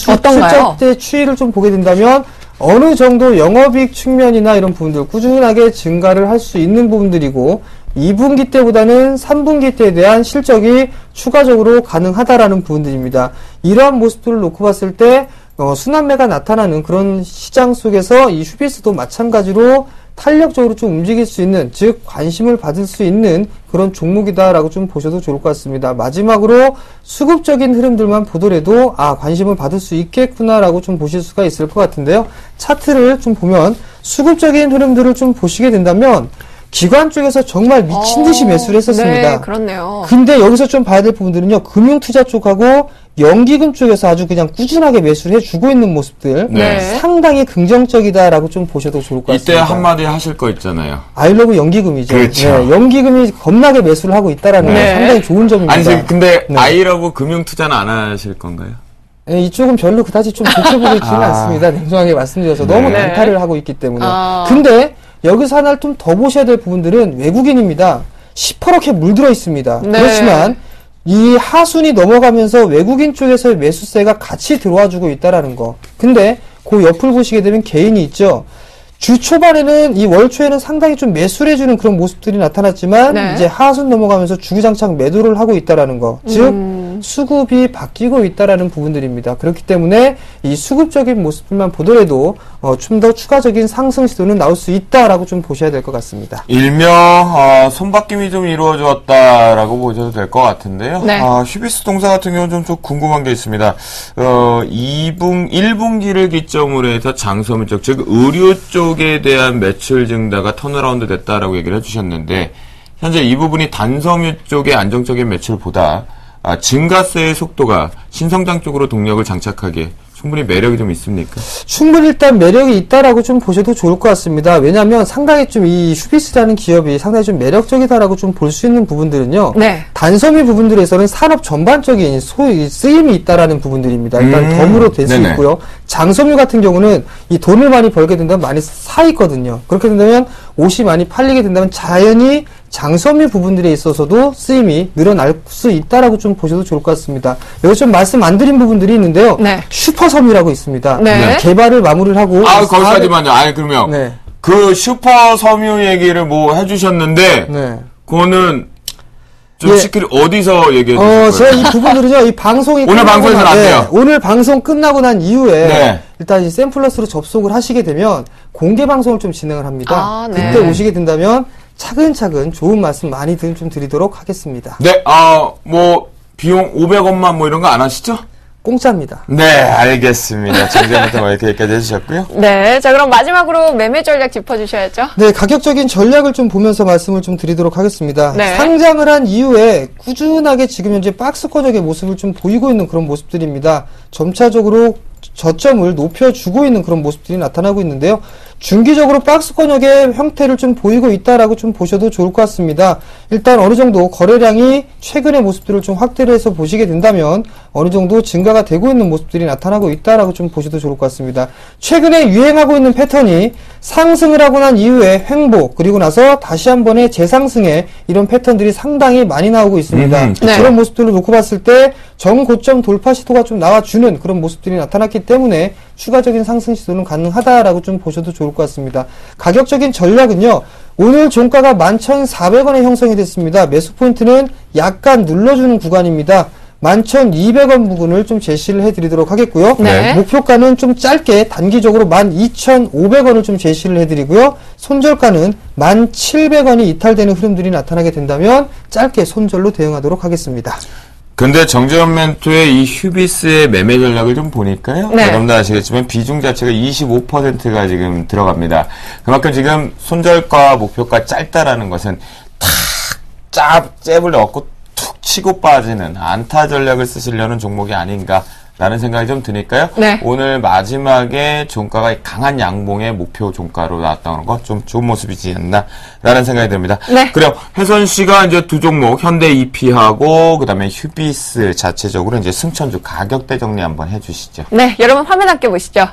어떤가요? 실적대 추이를 좀 보게 된다면 어느 정도 영업이익 측면이나 이런 부분들 꾸준하게 증가를 할 수 있는 부분들이고 2분기 때보다는 3분기 때에 대한 실적이 추가적으로 가능하다라는 부분들입니다. 이러한 모습들을 놓고 봤을 때 순환매가 나타나는 그런 시장 속에서 이 슈비스도 마찬가지로 탄력적으로 좀 움직일 수 있는, 즉 관심을 받을 수 있는 그런 종목이다라고 좀 보셔도 좋을 것 같습니다. 마지막으로 수급적인 흐름들만 보더라도 관심을 받을 수 있겠구나라고 좀 보실 수가 있을 것 같은데요. 차트를 좀 보면 수급적인 흐름들을 좀 보시게 된다면 기관 쪽에서 정말 미친 듯이 매수를 했었습니다. 네, 그렇네요. 근데 여기서 좀 봐야 될 부분들은요. 금융투자 쪽하고 연기금 쪽에서 아주 그냥 꾸준하게 매수를 해주고 있는 모습들. 네. 상당히 긍정적이다라고 좀 보셔도 좋을 것 같습니다. 이때 한마디 하실 거 있잖아요. 아이러브 연기금이죠. 그렇죠. 네, 연기금이 겁나게 매수를 하고 있다라는 네. 건 상당히 좋은 점입니다. 아니, 근데 네. 아이러브 금융투자는 안 하실 건가요? 네, 이쪽은 별로 그다지 좀 좋게 보고 있지는 않습니다. 냉정하게 말씀드려서 너무 네. 단타를 하고 있기 때문에. 아. 근데 여기서 하나를 좀 더 보셔야 될 부분들은 외국인입니다. 시퍼렇게 물들어 있습니다. 네. 그렇지만 이 하순이 넘어가면서 외국인 쪽에서의 매수세가 같이 들어와주고 있다라는 거. 근데 그 옆을 보시게 되면 개인이 있죠. 주 초반에는 이 월 초에는 상당히 좀 매수를 해주는 그런 모습들이 나타났지만 네. 이제 하순 넘어가면서 주구장창 매도를 하고 있다라는 거. 즉 수급이 바뀌고 있다라는 부분들입니다. 그렇기 때문에 이 수급적인 모습들만 보더라도 좀 더 추가적인 상승 시도는 나올 수 있다라고 좀 보셔야 될 것 같습니다. 일명 손바뀜이 좀 이루어졌다라고 보셔도 될 것 같은데요. 네. 휴비스 동사 같은 경우는 좀 궁금한 게 있습니다. 1분기를 기점으로 해서 장소물 쪽, 즉 의료 쪽에 대한 매출 증가가 턴어라운드 됐다라고 얘기를 해주셨는데 현재 이 부분이 단섬유 쪽의 안정적인 매출보다 증가세의 속도가 신성장 쪽으로 동력을 장착하기에 충분히 매력이 좀 있습니까? 충분히 일단 매력이 있다라고 좀 보셔도 좋을 것 같습니다. 왜냐하면 상당히 좀 이 휴비스라는 기업이 상당히 좀 매력적이다라고 좀 볼 수 있는 부분들은요. 네. 단섬유 부분들에서는 산업 전반적인 쓰임이 있다라는 부분들입니다. 일단 덤으로 될 수 있고요. 장섬유 같은 경우는 이 돈을 많이 벌게 된다면 많이 사 있거든요. 그렇게 된다면 옷이 많이 팔리게 된다면 자연히 장섬유 부분들에 있어서도 쓰임이 늘어날 수 있다라고 좀 보셔도 좋을 것 같습니다. 여기 좀 말씀 안 드린 부분들이 있는데요. 네. 슈퍼섬유라고 있습니다. 네. 개발을 마무리를 하고. 거기까지만요. 아니, 그러면. 네. 그 슈퍼섬유 얘기를 뭐 해주셨는데. 네. 그거는 좀 예. 시크릿 어디서 얘기해 주실 거예요? 제가 이 부분들은요, 이 방송이 오늘 방송에서는 안 돼요. 오늘 방송 끝나고 난 이후에 네. 일단 이 샘플러스로 접속을 하시게 되면 공개 방송을 좀 진행을 합니다. 네. 그때 오시게 된다면 차근차근 좋은 말씀 많이 좀 드리도록 하겠습니다. 네, 비용 500원만 뭐 이런 거 안 하시죠? 공짜입니다. 네, 알겠습니다. 정재부터 이렇게 얘기까지 해주셨고요. 네. 자, 그럼 마지막으로 매매 전략 짚어주셔야죠. 네, 가격적인 전략을 좀 보면서 말씀을 좀 드리도록 하겠습니다. 네. 상장을 한 이후에 꾸준하게 지금 현재 박스권역의 모습을 좀 보이고 있는 그런 모습들입니다. 점차적으로 저점을 높여주고 있는 그런 모습들이 나타나고 있는데요. 중기적으로 박스권역의 형태를 좀 보이고 있다라고 좀 보셔도 좋을 것 같습니다. 일단 어느 정도 거래량이 최근의 모습들을 좀 확대를 해서 보시게 된다면 어느 정도 증가가 되고 있는 모습들이 나타나고 있다라고 좀 보셔도 좋을 것 같습니다. 최근에 유행하고 있는 패턴이 상승을 하고 난 이후에 횡보, 그리고 나서 다시 한 번의 재상승의 이런 패턴들이 상당히 많이 나오고 있습니다. 네. 그런 모습들을 놓고 봤을 때 정고점 돌파 시도가 좀 나와주는 그런 모습들이 나타났기 때문에 추가적인 상승 시도는 가능하다라고 좀 보셔도 좋을 것 같습니다. 가격적인 전략은요. 오늘 종가가 11,400원에 형성이 됐습니다. 매수 포인트는 약간 눌러주는 구간입니다. 11,200원 부분을 좀 제시를 해드리도록 하겠고요. 네. 목표가는 좀 짧게 단기적으로 12,500원을 좀 제시를 해드리고요. 손절가는 1,700원이 이탈되는 흐름들이 나타나게 된다면 짧게 손절로 대응하도록 하겠습니다. 근데 정재현 멘토의 이 휴비스의 매매 전략을 좀 보니까요. 네. 여러분들 아시겠지만 비중 자체가 25%가 지금 들어갑니다. 그만큼 지금 손절가 목표가 짧다라는 것은 잽을 넣고 툭 치고 빠지는 안타 전략을 쓰시려는 종목이 아닌가라는 생각이 좀 드니까요. 네. 오늘 마지막에 종가가 강한 양봉의 목표 종가로 나왔다는 거 좀 좋은 모습이지 않나라는 생각이 듭니다. 네. 그래요. 혜선 씨가 이제 두 종목 현대 EP하고 그다음에 휴비스 자체적으로 이제 승천주 가격대 정리 한번 해주시죠. 네, 여러분 화면 함께 보시죠.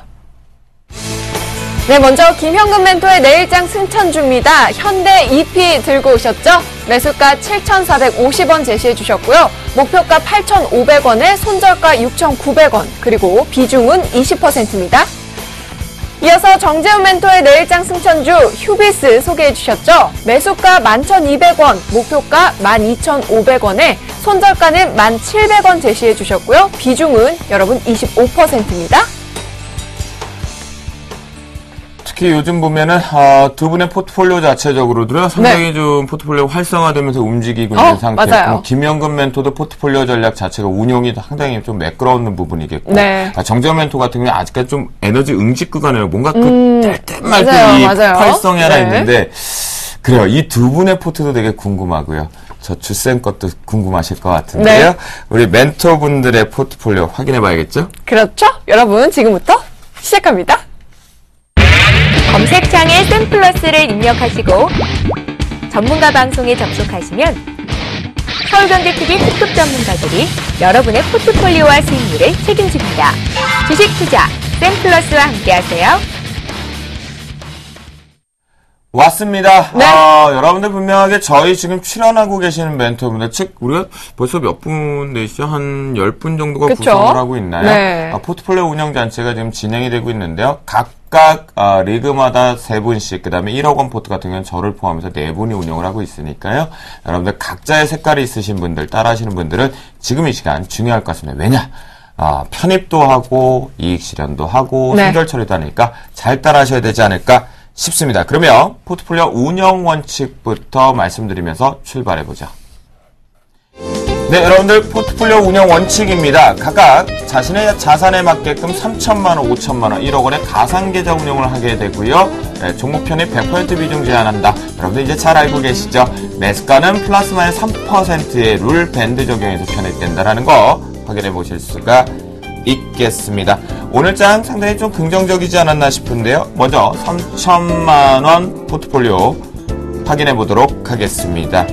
네, 먼저 김현금 멘토의 내일장 승천주입니다. 현대 EP 들고 오셨죠? 매수가 7,450원 제시해 주셨고요. 목표가 8,500원에 손절가 6,900원, 그리고 비중은 20%입니다. 이어서 정재훈 멘토의 내일장 승천주 휴비스 소개해 주셨죠? 매수가 11,200원, 목표가 12,500원에 손절가는 1,700원 제시해 주셨고요. 비중은 여러분 25%입니다. 특히 요즘 보면은 두 분의 포트폴리오 자체적으로도요 상당히 좀 포트폴리오 활성화되면서 움직이고 있는 상태고 맞아요. 김영근 멘토도 포트폴리오 전략 자체가 운용이 상당히 좀 매끄러운 부분이겠고 네. 정재현 멘토 같은 경우는 아직까지 좀 에너지 응집 구간이에요. 뭔가 뗄 맞아요, 때 이 맞아요. 폭발성이 하나 네. 있는데 그래요. 이 두 분의 포트도 되게 궁금하고요. 저 주쌤 것도 궁금하실 것 같은데요. 네. 우리 멘토분들의 포트폴리오 확인해 봐야겠죠? 그렇죠? 여러분 지금부터 시작합니다. 검색창에 샘플러스를 입력하시고 전문가 방송에 접속하시면 서울경제TV 특급 전문가들이 여러분의 포트폴리오와 수익률을 책임집니다. 주식 투자 샘플러스와 함께하세요. 왔습니다. 네. 여러분들 분명하게 저희 지금 출연하고 계시는 멘토분들, 즉, 우리가 벌써 몇 분 되시죠? 한 10분 정도가 그쵸? 구성을 하고 있나요? 네. 포트폴리오 운영 잔치가 지금 진행이 되고 있는데요. 각각, 리그마다 3분씩, 그 다음에 1억 원 포트 같은 경우는 저를 포함해서 4분이 운영을 하고 있으니까요. 여러분들 각자의 색깔이 있으신 분들, 따라 하시는 분들은 지금 이 시간 중요할 것 같습니다. 왜냐? 편입도 하고, 이익 실현도 하고, 네. 손절 처리도 하니까 잘 따라 하셔야 되지 않을까 싶습니다. 그러면 포트폴리오 운영 원칙부터 말씀드리면서 출발해보죠. 네, 여러분들 포트폴리오 운영 원칙입니다. 각각 자신의 자산에 맞게끔 3천만 원, 5천만 원, 1억 원의 가상계좌 운영을 하게 되고요. 네, 종목 편입 100% 비중 제한한다. 여러분들 이제 잘 알고 계시죠? 매수가는 플러스 마이너스 3%의 룰 밴드 적용해서 편입된다라는 거 확인해 보실 수가 있겠습니다. 오늘 장 상당히 좀 긍정적이지 않았나 싶은데요. 먼저 3천만 원 포트폴리오 확인해 보도록 하겠습니다.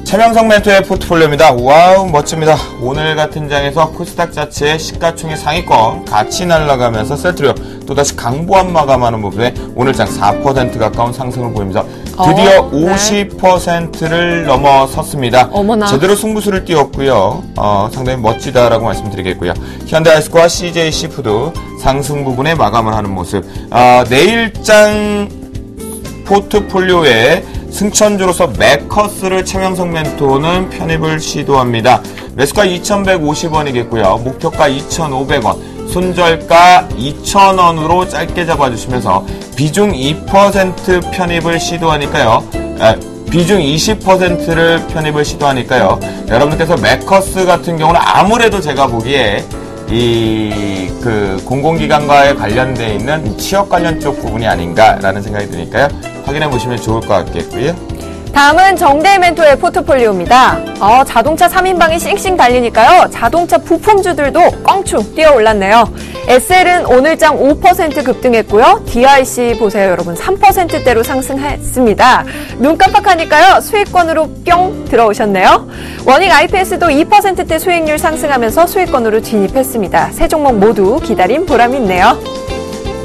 최명성 멘토의 포트폴리오입니다. 와우, 멋집니다. 오늘 같은 장에서 코스닥 자체의 시가총액 상위권 같이 날아가면서 셀트리오 또다시 강보합 마감하는 부분에 오늘 장 4% 가까운 상승을 보이면서 드디어 네. 50%를 넘어섰습니다. 어머나. 제대로 승부수를 띄웠고요. 상당히 멋지다라고 말씀드리겠고요. 현대아이스코와 CJC푸드 상승 부분에 마감을 하는 모습. 내일장 포트폴리오에 승천주로서 매커스를 최명성 멘토는 편입을 시도합니다. 매수가 2,150원이겠고요. 목표가 2,500원, 손절가 2,000원으로 짧게 잡아주시면서 비중 2% 편입을 시도하니까요. 비중 20%를 편입을 시도하니까요. 여러분들께서 매커스 같은 경우는 아무래도 제가 보기에 공공기관과의 관련되어 있는 취업 관련 쪽 부분이 아닌가라는 생각이 드니까요. 확인해 보시면 좋을 것 같겠고요. 다음은 정대희 멘토의 포트폴리오입니다. 자동차 3인방이 싱싱 달리니까요. 자동차 부품주들도 껑충 뛰어 올랐네요. SL은 오늘장 5% 급등했고요. DIC 보세요, 여러분. 3%대로 상승했습니다. 눈 깜빡하니까요. 수익권으로 뿅 들어오셨네요. 원익 IPS도 2%대 수익률 상승하면서 수익권으로 진입했습니다. 세 종목 모두 기다린 보람이 있네요.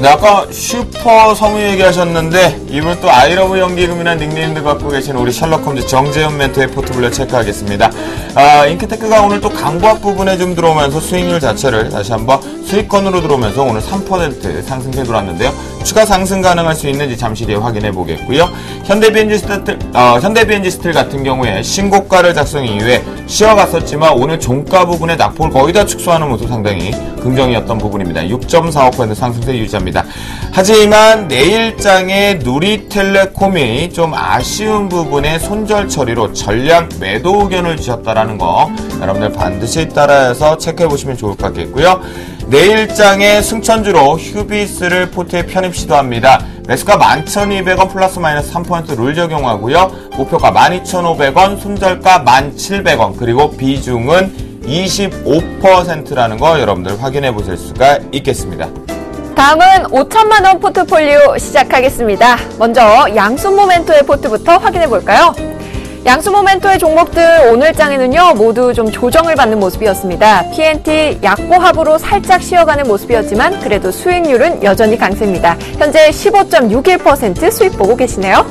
네, 아까 슈퍼 성우 얘기하셨는데 이분 또 아이러브 연기금이나 닉네임들 갖고 계신 우리 셜록홈즈 정재현 멘토의 포트폴리오 체크하겠습니다. 잉크테크가 오늘 또 강보합 부분에 좀 들어오면서 수익률 자체를 다시 한번 수익권으로 들어오면서 오늘 3% 상승세 돌았는데요. 추가 상승 가능할 수 있는지 잠시 뒤에 확인해 보겠고요. 현대비엔지 스틸 같은 경우에 신고가를 작성 이후에 쉬어갔었지만 오늘 종가 부분에 낙폭을 거의 다 축소하는 모습 상당히 긍정이었던 부분입니다. 6.45% 상승세 유지합니다. 하지만 내일장의 누리텔레콤이 좀 아쉬운 부분에 손절 처리로 전량 매도 의견을 주셨다라는 거 여러분들 반드시 따라해서 체크해 보시면 좋을 것 같겠고요. 내일장의 승천주로 휴비스를 포트에 편입 시도합니다. 매수가 11,200원 플러스 마이너스 3% 룰 적용하고요. 목표가 12,500원, 손절가 1,700원, 그리고 비중은 25%라는 거 여러분들 확인해 보실 수가 있겠습니다. 다음은 5천만 원 포트폴리오 시작하겠습니다. 먼저 양순모 멘토의 포트부터 확인해 볼까요? 양순모 멘토의 종목들 오늘 장에는요 모두 좀 조정을 받는 모습이었습니다. PNT 약보합으로 살짝 쉬어가는 모습이었지만 그래도 수익률은 여전히 강세입니다. 현재 15.61% 수익 보고 계시네요.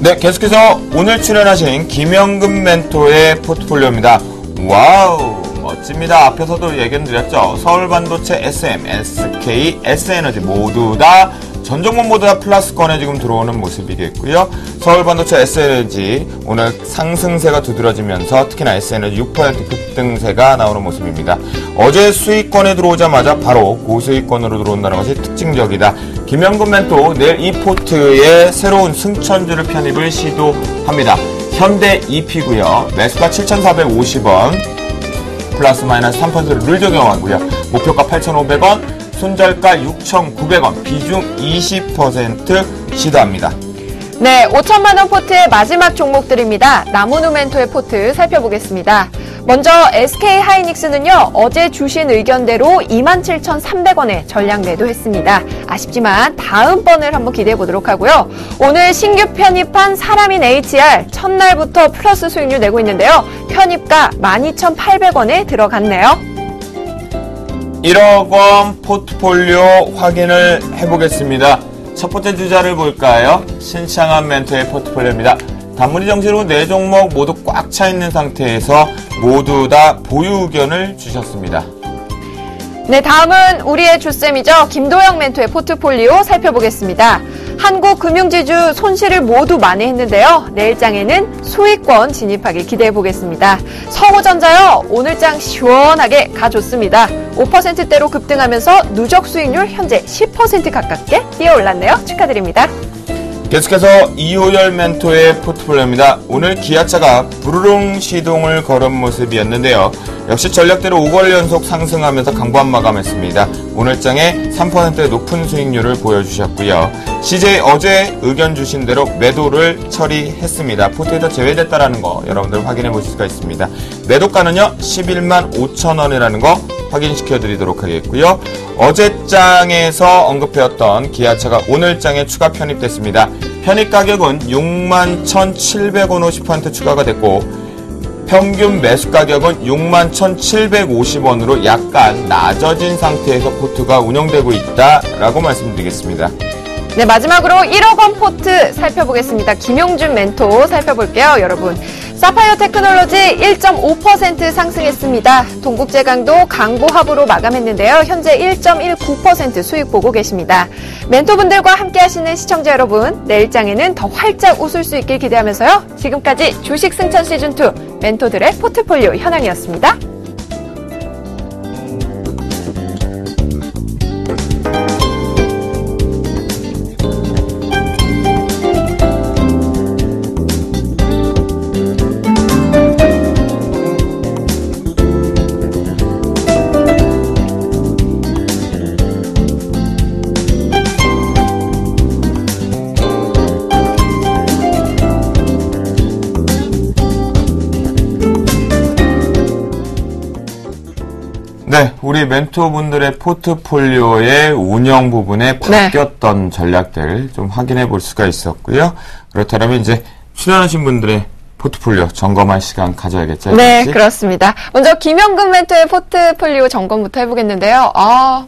네, 계속해서 오늘 출연하신 김영금 멘토의 포트폴리오입니다. 와우, 멋집니다. 앞에서도 얘기는 드렸죠. 서울반도체, SM, SK, S에너지 모두 다 전 종목 모두 다 플러스권에 지금 들어오는 모습이겠고요. 서울반도체, S에너지 오늘 상승세가 두드러지면서 특히나 S에너지 6% 급등세가 나오는 모습입니다. 어제 수익권에 들어오자마자 바로 고수익권으로 들어온다는 것이 특징적이다. 김영금 멘토 내일 이 포트에 새로운 승천주를 편입을 시도합니다. 현대 EP고요. 매수가 7,450원, 플러스 마이너스 3%를 룰 적용하고요. 목표가 8,500원, 손절가 6,900원, 비중 20% 시도합니다. 네, 5천만 원 포트의 마지막 종목들입니다. 나무누 멘토의 포트 살펴보겠습니다. 먼저 SK 하이닉스는요, 어제 주신 의견대로 27,300원에 전량 매도했습니다. 아쉽지만 다음번을 한번 기대해 보도록 하고요. 오늘 신규 편입한 사람인 HR 첫날부터 플러스 수익률 내고 있는데요. 편입가 12,800원에 들어갔네요. 1억 원 포트폴리오 확인을 해보겠습니다. 첫 번째 주자를 볼까요? 신창한 멘토의 포트폴리오입니다. 단문이 정시로 4종목 모두 꽉 차 있는 상태에서 모두 다 보유 의견을 주셨습니다. 네, 다음은 우리의 주쌤이죠. 김도영 멘토의 포트폴리오 살펴보겠습니다. 한국금융지주 손실을 모두 만회했는데요. 내일장에는 수익권 진입하길 기대해보겠습니다. 성우전자요, 오늘장 시원하게 가줬습니다. 5%대로 급등하면서 누적 수익률 현재 10% 가깝게 뛰어올랐네요. 축하드립니다. 계속해서 이호열 멘토의 포트폴리오입니다. 오늘 기아차가 부르릉 시동을 걸은 모습이었는데요. 역시 전략대로 5개월 연속 상승하면서 강보합 마감했습니다. 오늘장에 3%의 높은 수익률을 보여주셨고요. CJ 어제 의견 주신 대로 매도를 처리했습니다. 포트에서 제외됐다라는 거 여러분들 확인해 보실 수가 있습니다. 매도가는요 11만 5천 원이라는 거 확인시켜 드리도록 하겠고요. 어제장에서 언급해왔던 기아차가 오늘장에 추가 편입됐습니다. 편입 가격은 6만 1,700원 50% 추가가 됐고 평균 매수 가격은 6만 1,750원으로 약간 낮아진 상태에서 포트가 운영되고 있다라고 말씀드리겠습니다. 네, 마지막으로 1억 원 포트 살펴보겠습니다. 김용준 멘토 살펴볼게요, 여러분. 사파이어 테크놀로지 1.5% 상승했습니다. 동국제강도 강보합으로 마감했는데요. 현재 1.19% 수익 보고 계십니다. 멘토분들과 함께 하시는 시청자 여러분, 내일장에는 더 활짝 웃을 수 있길 기대하면서요. 지금까지 주식 승천 시즌2 멘토들의 포트폴리오 현황이었습니다. 네, 우리 멘토분들의 포트폴리오의 운영 부분에 바뀌었던 전략들 좀 확인해 볼 수가 있었고요. 그렇다면 이제 출연하신 분들의 포트폴리오 점검할 시간 가져야겠죠? 네, 그렇습니다. 먼저 김영근 멘토의 포트폴리오 점검부터 해보겠는데요.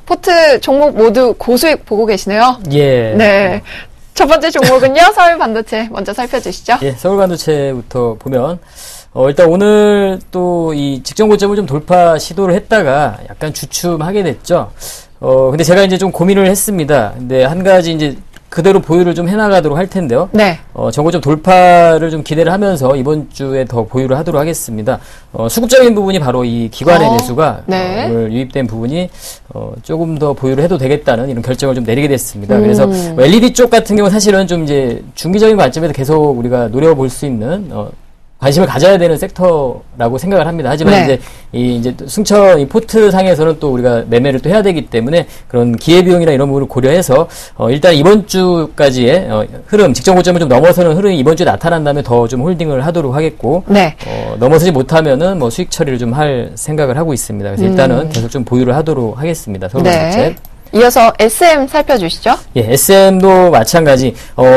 포트 종목 모두 고수익 보고 계시네요. 예. 네. 첫 번째 종목은요, 서울반도체 먼저 살펴주시죠. 예, 서울반도체부터 보면 일단 오늘 또 이 직전 고점을 좀 돌파 시도를 했다가 약간 주춤하게 됐죠. 근데 제가 이제 좀 고민을 했습니다. 근데 한 가지 이제 그대로 보유를 좀 해나가도록 할 텐데요. 네. 전고점 돌파를 좀 기대를 하면서 이번 주에 더 보유를 하도록 하겠습니다. 수급적인 부분이 바로 이 기관의 매수가 네. 오늘 유입된 부분이 조금 더 보유를 해도 되겠다는 이런 결정을 좀 내리게 됐습니다. 그래서 LED 쪽 같은 경우는 사실은 좀 이제 중기적인 관점에서 계속 우리가 노려볼 수 있는 관심을 가져야 되는 섹터라고 생각을 합니다. 하지만 네. 이제 승천 이 포트 상에서는 또 우리가 매매를 또 해야 되기 때문에 그런 기회비용이나 이런 부분을 고려해서 일단 이번 주까지의 흐름, 직전 고점을 좀 넘어서는 흐름이 이번 주에 나타난다면 더 좀 홀딩을 하도록 하겠고, 네. 넘어서지 못하면은 뭐 수익 처리를 좀 할 생각을 하고 있습니다. 그래서 일단은 계속 좀 보유를 하도록 하겠습니다. 서울반도체. 네. 이어서 SM 살펴주시죠. 예, SM도 마찬가지.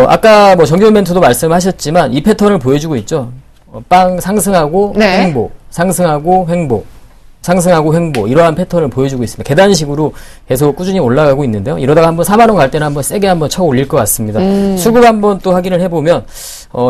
아까 뭐 정규 멘토도 말씀하셨지만 이 패턴을 보여주고 있죠. 빵 상승하고 네. 횡보, 상승하고 횡보, 상승하고 횡보 이러한 패턴을 보여주고 있습니다. 계단식으로 계속 꾸준히 올라가고 있는데요. 이러다가 한번 4만 원 갈 때는 한번 세게 한번 쳐 올릴 것 같습니다. 수급 한번 또 확인을 해보면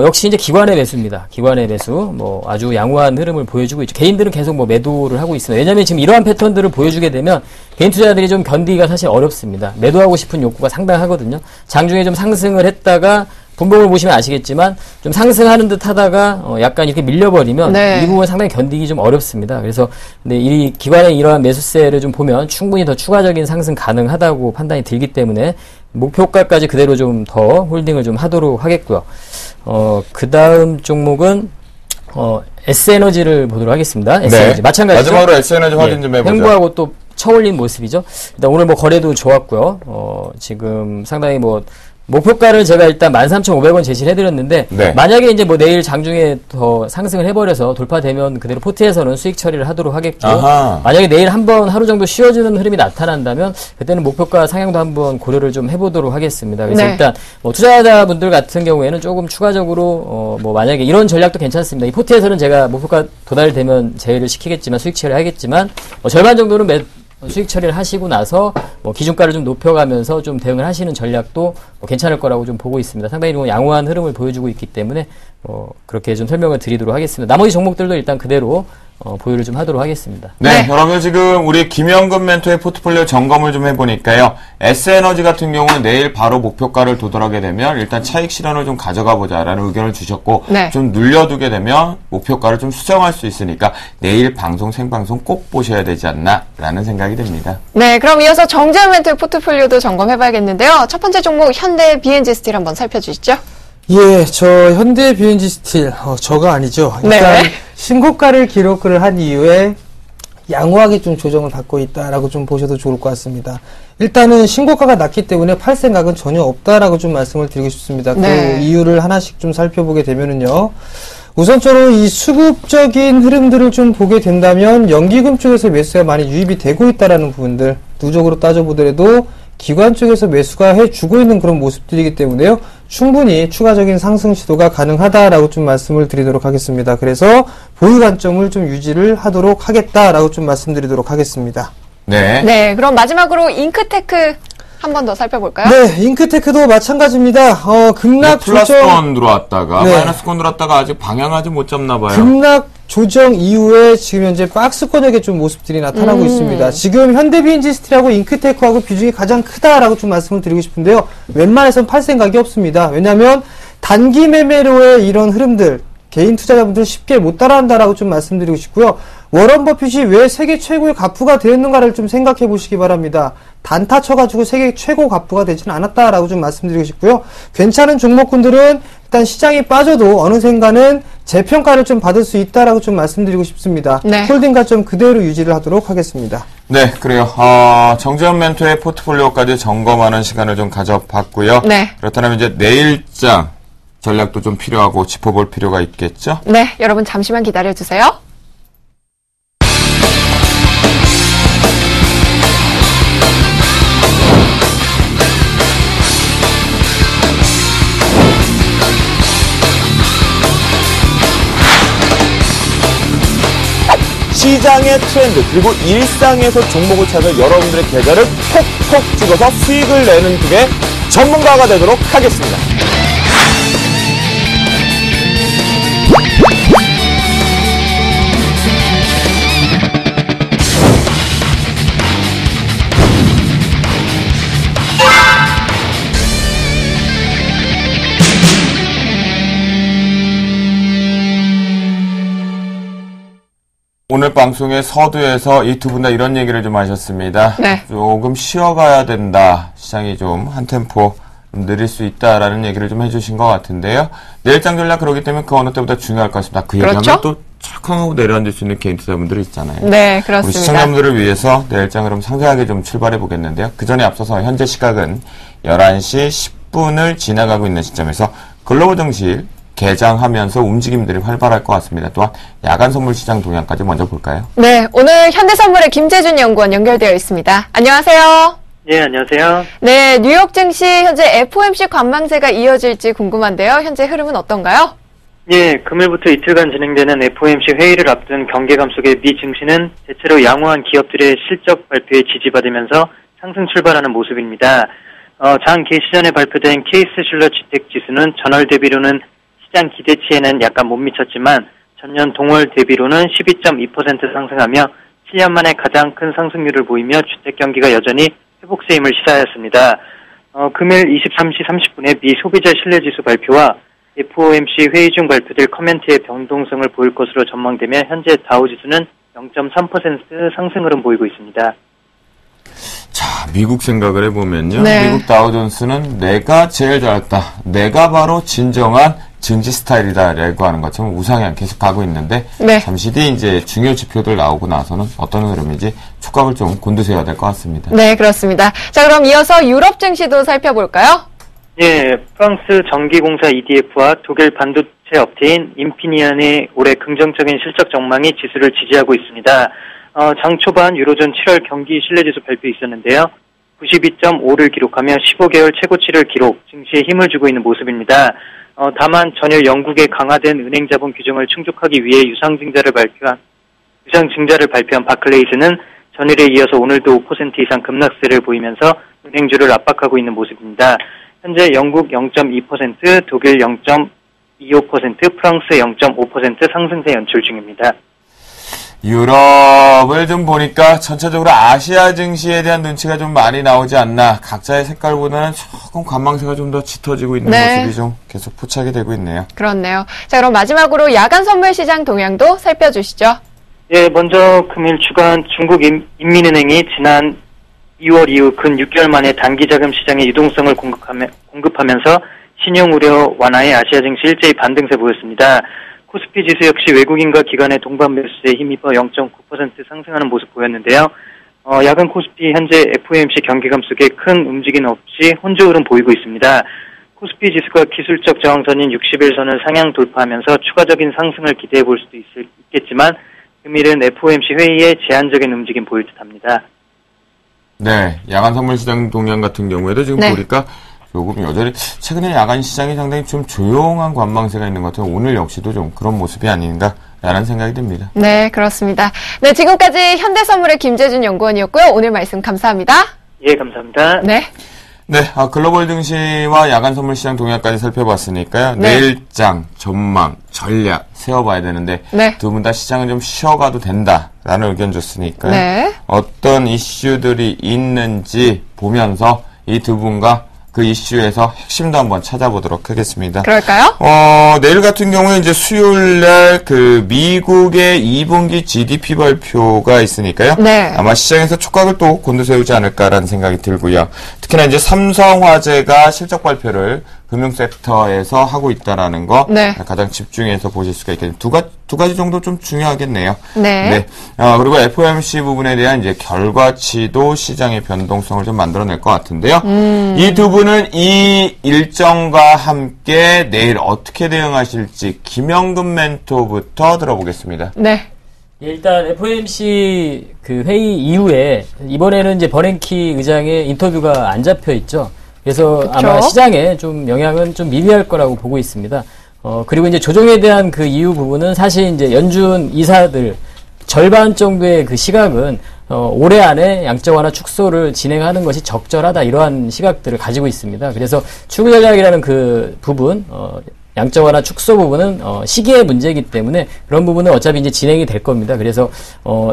역시 이제 기관의 매수입니다. 기관의 매수 뭐 아주 양호한 흐름을 보여주고 있죠. 개인들은 계속 뭐 매도를 하고 있습니다. 왜냐하면 지금 이러한 패턴들을 보여주게 되면 개인 투자자들이 좀 견디기가 사실 어렵습니다. 매도하고 싶은 욕구가 상당하거든요. 장중에 좀 상승을 했다가 분봉을 보시면 아시겠지만 좀 상승하는 듯 하다가 약간 이렇게 밀려버리면 네. 이 부분 상당히 견디기 좀 어렵습니다. 그래서 근데 이 기관의 이러한 매수세를 좀 보면 충분히 더 추가적인 상승 가능하다고 판단이 들기 때문에 목표가까지 그대로 좀 더 홀딩을 좀 하도록 하겠고요. 그 다음 종목은 S에너지를 보도록 하겠습니다. S에너지. 네. 마찬가지죠. 마지막으로 S에너지 확인 좀 해보죠. 횡보하고 또 쳐올린 모습이죠. 일단 오늘 뭐 거래도 좋았고요. 지금 상당히 뭐 목표가를 제가 일단 13,500원 제시를 해드렸는데 네. 만약에 이제 뭐 내일 장중에 더 상승을 해버려서 돌파되면 그대로 포트에서는 수익 처리를 하도록 하겠고 아하. 만약에 내일 한번 하루 정도 쉬어주는 흐름이 나타난다면 그때는 목표가 상향도 한번 고려를 좀 해보도록 하겠습니다. 그래서 네. 일단 뭐 투자자분들 같은 경우에는 조금 추가적으로 뭐 만약에 이런 전략도 괜찮습니다. 이 포트에서는 제가 목표가 도달되면 제외를 시키겠지만 수익 처리 하겠지만 절반 정도는 수익 처리를 하시고 나서 뭐 기준가를 좀 높여가면서 좀 대응을 하시는 전략도 뭐 괜찮을 거라고 좀 보고 있습니다. 상당히 좀 양호한 흐름을 보여주고 있기 때문에 그렇게 좀 설명을 드리도록 하겠습니다. 나머지 종목들도 일단 그대로 보유를 좀 하도록 하겠습니다. 네, 여러분 지금 우리 김영근 멘토의 포트폴리오 점검을 좀 해보니까요. S에너지 같은 경우는 내일 바로 목표가를 도달하게 되면 일단 차익 실현을 좀 가져가 보자라는 의견을 주셨고 네. 좀 눌려두게 되면 목표가를 좀 수정할 수 있으니까 내일 방송 생방송 꼭 보셔야 되지 않나라는 생각이 듭니다. 네, 그럼 이어서 정재현 멘토의 포트폴리오도 점검해봐야겠는데요. 첫 번째 종목 현대 BNG 스틸 한번 살펴주시죠. 예, 저 현대 BNG 스틸 저가 아니죠. 일단 네. 신고가를 기록을 한 이후에 양호하게 좀 조정을 받고 있다라고 좀 보셔도 좋을 것 같습니다. 일단은 신고가가 낮기 때문에 팔 생각은 전혀 없다라고 좀 말씀을 드리고 싶습니다. 네. 그 이유를 하나씩 좀 살펴보게 되면은요. 우선적으로 이 수급적인 흐름들을 좀 보게 된다면 연기금 쪽에서 매수가 많이 유입이 되고 있다라는 부분들, 누적으로 따져보더라도 기관 쪽에서 매수가 해주고 있는 그런 모습들이기 때문에요. 충분히 추가적인 상승 시도가 가능하다라고 좀 말씀을 드리도록 하겠습니다. 그래서 보유 관점을 좀 유지를 하도록 하겠다라고 좀 말씀드리도록 하겠습니다. 네. 네, 그럼 마지막으로 잉크테크 한 번 더 살펴볼까요? 네, 잉크테크도 마찬가지입니다. 급락 플러스 조정, 권 들어왔다가 네. 마이너스 권 들어왔다가 아직 방향하지 못 잡나 봐요. 급락 조정 이후에 지금 현재 박스권역의 좀 모습들이 나타나고 있습니다. 지금 현대비엔지 스틸하고 잉크테크하고 비중이 가장 크다라고 좀 말씀을 드리고 싶은데요. 웬만해선 팔 생각이 없습니다. 왜냐하면 단기 매매로의 이런 흐름들 개인 투자자분들 쉽게 못 따라한다라고 좀 말씀드리고 싶고요. 워런 버핏이 왜 세계 최고의 가프가 되었는가를 좀 생각해 보시기 바랍니다. 단타 쳐가지고 세계 최고 가프가 되지는 않았다라고 좀 말씀드리고 싶고요. 괜찮은 종목군들은 일단 시장이 빠져도 어느샌가는 재평가를 좀 받을 수 있다라고 좀 말씀드리고 싶습니다. 네. 홀딩 가점 그대로 유지를 하도록 하겠습니다. 네, 그래요. 정재현 멘토의 포트폴리오까지 점검하는 시간을 좀 가져봤고요. 네. 그렇다면 이제 내일장 전략도 좀 필요하고 짚어볼 필요가 있겠죠? 네, 여러분 잠시만 기다려주세요. 시장의 트렌드 그리고 일상에서 종목을 찾아 여러분들의 계좌를 톡톡 찍어서 수익을 내는 쪽의 전문가가 되도록 하겠습니다. 오늘 방송의 서두에서 이 두 분 다 이런 얘기를 좀 하셨습니다. 네. 조금 쉬어가야 된다. 시장이 좀 한 템포 느릴 수 있다라는 얘기를 좀 해주신 것 같은데요. 내일장 전략 그러기 때문에 그 어느 때보다 중요할 것 같습니다. 그 그렇죠? 얘기하면 또 착하고 내려앉을 수 있는 개인 투자분들이 있잖아요. 네, 우리 그렇습니다. 시청자분들을 위해서 내일장 그럼 상세하게 좀 출발해 보겠는데요. 그 전에 앞서서 현재 시각은 11시 10분을 지나가고 있는 시점에서 글로벌 증시 개장하면서 움직임들이 활발할 것 같습니다. 또한 야간 선물 시장 동향까지 먼저 볼까요? 네, 오늘 현대선물의 김재준 연구원 연결되어 있습니다. 안녕하세요. 네, 안녕하세요. 네, 뉴욕 증시 현재 FOMC 관망세가 이어질지 궁금한데요. 현재 흐름은 어떤가요? 예, 금요일부터 이틀간 진행되는 FOMC 회의를 앞둔 경계감 속에 미 증시는 대체로 양호한 기업들의 실적 발표에 지지받으면서 상승 출발하는 모습입니다. 장 개시 전에 발표된 케이스-슐러 주택지수는 전월 대비로는 시장 기대치에는 약간 못 미쳤지만 전년 동월 대비로는 12.2% 상승하며 7년 만에 가장 큰 상승률을 보이며 주택 경기가 여전히 회복세 힘을 시사하였습니다. 금일 23시 30분에 미 소비자 신뢰지수 발표와 FOMC 회의 중 발표될 커멘트의 변동성을 보일 것으로 전망되며 현재 다우지수는 0.3% 상승 흐름 보이고 있습니다. 자, 미국 생각을 해보면요. 네. 미국 다우존스는 내가 제일 잘했다. 내가 바로 진정한 증시 스타일이다라고 하는 것처럼 우상향 계속 가고 있는데 네. 잠시 뒤 이제 중요 지표들 나오고 나서는 어떤 흐름인지 촉각을 좀 곤두세워야 될 것 같습니다. 네, 그렇습니다. 자, 그럼 이어서 유럽 증시도 살펴볼까요? 예, 프랑스 전기공사 EDF와 독일 반도체 업체인 인피니언의 올해 긍정적인 실적 전망이 지수를 지지하고 있습니다. 장 초반 유로존 7월 경기 신뢰지수 발표 있었는데요. 92.5를 기록하며 15개월 최고치를 기록, 증시에 힘을 주고 있는 모습입니다. 다만 전혀 영국의 강화된 은행 자본 규정을 충족하기 위해 유상증자를 발표한 바클레이스는 전일에 이어서 오늘도 5% 이상 급락세를 보이면서 은행주를 압박하고 있는 모습입니다. 현재 영국 0.2%, 독일 0.25%, 프랑스 0.5% 상승세 연출 중입니다. 유럽을 좀 보니까 전체적으로 아시아 증시에 대한 눈치가 좀 많이 나오지 않나. 각자의 색깔보다는 조금 관망세가 좀 더 짙어지고 있는 모습이 좀 계속 포착이 되고 있네요. 그렇네요. 자, 그럼 마지막으로 야간 선물 시장 동향도 살펴주시죠. 예, 먼저 금일 주간 중국 인민은행이 지난 2월 이후 근 6개월 만에 단기자금 시장의 유동성을 공급하면서 신용 우려 완화에 아시아 증시 일제히 반등세 보였습니다. 코스피 지수 역시 외국인과 기관의 동반 매수세에 힘입어 0.9% 상승하는 모습 보였는데요. 야간 코스피 현재 FOMC 경계감 속에 큰 움직임 없이 혼조 흐름 보이고 있습니다. 코스피 지수가 기술적 저항선인 60일선을 상향 돌파하면서 추가적인 상승을 기대해 볼 수도 있겠지만 금일은 FOMC 회의에 제한적인 움직임 보일 듯합니다. 네, 야간 선물 시장 동향 같은 경우에도 지금 보니까 조금 여전히 최근에 야간 시장이 상당히 좀 조용한 관망세가 있는 것 같아요. 오늘 역시도 좀 그런 모습이 아닌가라는 생각이 듭니다. 네, 그렇습니다. 네, 지금까지 현대선물의 김재준 연구원이었고요. 오늘 말씀 감사합니다. 예, 감사합니다. 네. 네, 글로벌 증시와 야간 선물 시장 동향까지 살펴봤으니까요. 내일장, 전망, 전략 세워봐야 되는데 두 분 다 시장은 좀 쉬어가도 된다라는 의견 줬으니까요. 어떤 이슈들이 있는지 보면서 이 두 분과 그 이슈에서 핵심도 한번 찾아보도록 하겠습니다. 그럴까요? 내일 같은 경우에 이제 수요일 날 그 미국의 2분기 GDP 발표가 있으니까요. 아마 시장에서 촉각을 또 곤두세우지 않을까라는 생각이 들고요. 특히나 이제 삼성화재가 실적 발표를 금융 섹터에서 하고 있다라는 거 가장 집중해서 보실 수가 있겠네요. 두 가지 정도 좀 중요하겠네요. 그리고 FOMC 부분에 대한 이제 결과치도 시장의 변동성을 좀 만들어낼 것 같은데요. 이 두 분은 이 일정과 함께 내일 어떻게 대응하실지 김영근 멘토부터 들어보겠습니다. 네. 일단 FOMC 그 회의 이후에 이번에는 이제 버냉키 의장의 인터뷰가 안 잡혀 있죠. 그래서 아마 시장에 좀 영향은 좀 미미할 거라고 보고 있습니다. 그리고 이제 조정에 대한 그 이유 부분은 사실 이제 연준 이사들 절반 정도의 그 시각은 올해 안에 양적 완화 축소를 진행하는 것이 적절하다 이러한 시각들을 가지고 있습니다. 그래서 추구 전략이라는 그 부분, 양적 완화 축소 부분은 시기의 문제이기 때문에 그런 부분은 어차피 이제 진행이 될 겁니다. 그래서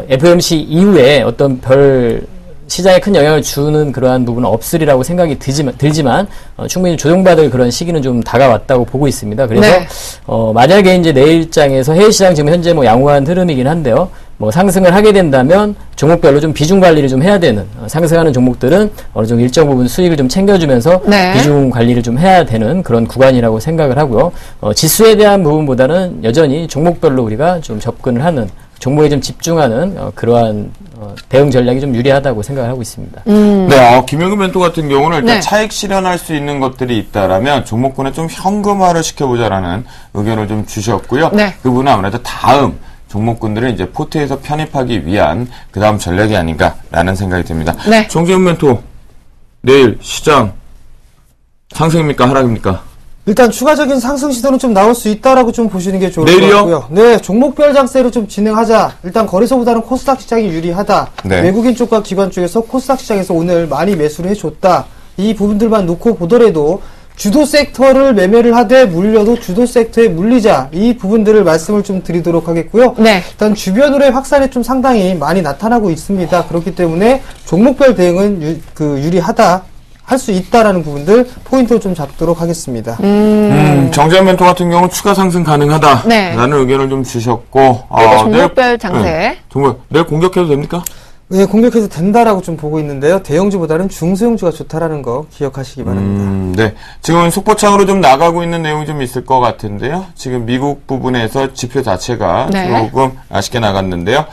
FOMC 이후에 어떤 별 시장에 큰 영향을 주는 그러한 부분은 없으리라고 생각이 들지만 충분히 조정받을 그런 시기는 좀 다가왔다고 보고 있습니다. 그래서 만약에 이제 내일장에서 해외 시장 지금 현재 뭐 양호한 흐름이긴 한데요. 뭐 상승을 하게 된다면 종목별로 좀 비중 관리를 좀 해야 되는 상승하는 종목들은 어느 정도 일정 부분 수익을 좀 챙겨주면서 비중 관리를 좀 해야 되는 그런 구간이라고 생각을 하고요. 지수에 대한 부분보다는 여전히 종목별로 우리가 좀 접근을 하는 종목에 좀 집중하는 그러한 대응 전략이 좀 유리하다고 생각을 하고 있습니다. 네, 김영근 멘토 같은 경우는 일단 차익 실현할 수 있는 것들이 있다라면 종목군에 좀 현금화를 시켜보자라는 의견을 좀 주셨고요. 그분은 아무래도 다음 종목군들을 이제 포트에서 편입하기 위한 그 다음 전략이 아닌가라는 생각이 듭니다. 정재훈 멘토, 내일 시장 상승입니까? 하락입니까? 일단 추가적인 상승 시도는 좀 나올 수 있다라고 좀 보시는 게 좋을 것 같고요. 네, 종목별 장세로 좀 진행하자. 일단 거래소보다는 코스닥 시장이 유리하다. 외국인 쪽과 기관 쪽에서 코스닥 시장에서 오늘 많이 매수를 해줬다. 이 부분들만 놓고 보더라도 주도 섹터를 매매를 하되 물려도 주도 섹터에 물리자. 이 부분들을 말씀을 좀 드리도록 하겠고요. 일단 주변으로의 확산이 좀 상당히 많이 나타나고 있습니다. 그렇기 때문에 종목별 대응은 유리하다. 할 수 있다라는 부분들 포인트를 좀 잡도록 하겠습니다. 정재현 멘토 같은 경우는 추가 상승 가능하다라는 의견을 좀 주셨고 종목별 장세. 정말 내일 공격해도 됩니까? 네, 공격해도 된다라고 좀 보고 있는데요. 대형주보다는 중소형주가 좋다라는 거 기억하시기 바랍니다. 네, 지금 속보창으로 좀 나가고 있는 내용이 좀 있을 것 같은데요. 지금 미국 부분에서 지표 자체가 조금 아쉽게 나갔는데요.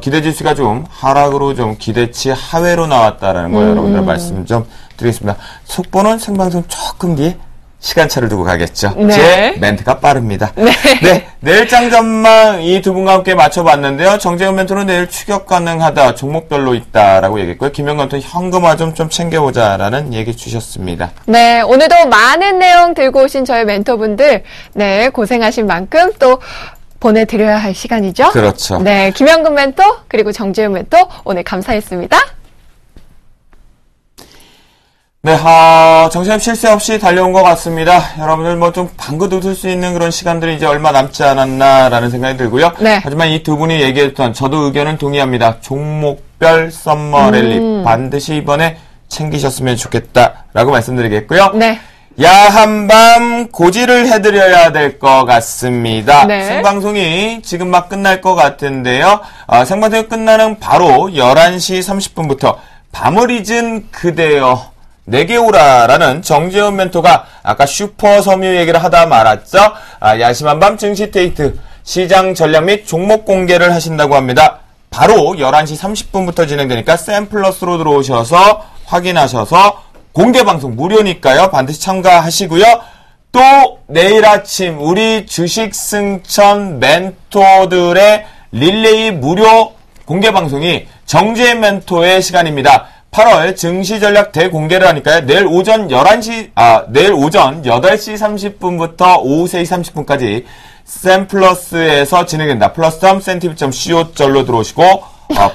기대지수가 좀 하락으로 좀 기대치 하회로 나왔다라는 거 여러분들 말씀 좀 드리겠습니다. 속보는 생방송 조금 뒤에 시간차를 두고 가겠죠. 제 멘트가 빠릅니다. 내일장 전망 이 두 분과 함께 맞춰봤는데요. 정재훈 멘토는 내일 추격 가능하다. 종목별로 있다라고 얘기했고요. 김영건 멘토는 현금화 좀 챙겨보자라는 얘기 주셨습니다. 네, 오늘도 많은 내용 들고 오신 저희 멘토분들 고생하신 만큼 또 보내드려야 할 시간이죠. 그렇죠. 네, 김영근 멘토 그리고 정재훈 멘토 오늘 감사했습니다. 네, 정신없이 쉴 새 없이 달려온 것 같습니다. 여러분들 뭐 좀 방긋 웃을 수 있는 그런 시간들이 이제 얼마 남지 않았나라는 생각이 들고요. 네. 하지만 이 두 분이 얘기했던 저도 의견은 동의합니다. 종목별 썸머 랠리 반드시 이번에 챙기셨으면 좋겠다라고 말씀드리겠고요. 네. 야한 밤 고지를 해드려야 될 것 같습니다. 네. 생방송이 지금 막 끝날 것 같은데요. 생방송이 끝나는 바로 11시 30분부터 밤을 잊은 그대여 내게 오라라는 정재훈 멘토가 아까 슈퍼 섬유 얘기를 하다 말았죠. 야심한 밤 증시 데이트 시장 전략 및 종목 공개를 하신다고 합니다. 바로 11시 30분부터 진행되니까 샘플러스로 들어오셔서 확인하셔서 공개 방송 무료니까요. 반드시 참가하시고요. 또 내일 아침 우리 주식 승천 멘토들의 릴레이 무료 공개 방송이 정재훈 멘토의 시간입니다. 8월 증시 전략 대공개를 하니까요. 내일 오전 8시 30분부터 오후 3시 30분까지 샘플러스에서 진행된다. plus.centiv.co.로 들어오시고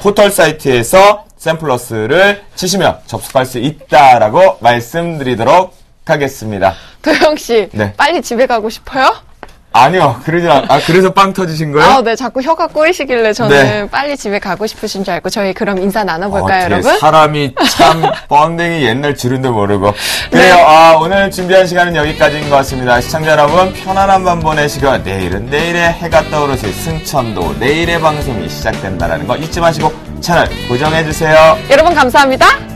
포털 사이트에서 샘플러스를 치시면 접속할 수 있다라고 말씀드리도록 하겠습니다. 도영 씨, 네. 빨리 집에 가고 싶어요? 아니요. 그래서 빵 터지신 거예요? 네. 자꾸 혀가 꼬이시길래 저는 네. 빨리 집에 가고 싶으신 줄 알고 저희 그럼 인사 나눠볼까요, 여러분? 사람이 참 뻔댕이 옛날 줄인도 모르고. 그래요. 네. 오늘 준비한 시간은 여기까지인 것 같습니다. 시청자 여러분 편안한 밤 보내시고 내일은 내일의 해가 떠오르실 승천도 내일의 방송이 시작된다는 거 잊지 마시고 채널 고정해주세요. 여러분 감사합니다.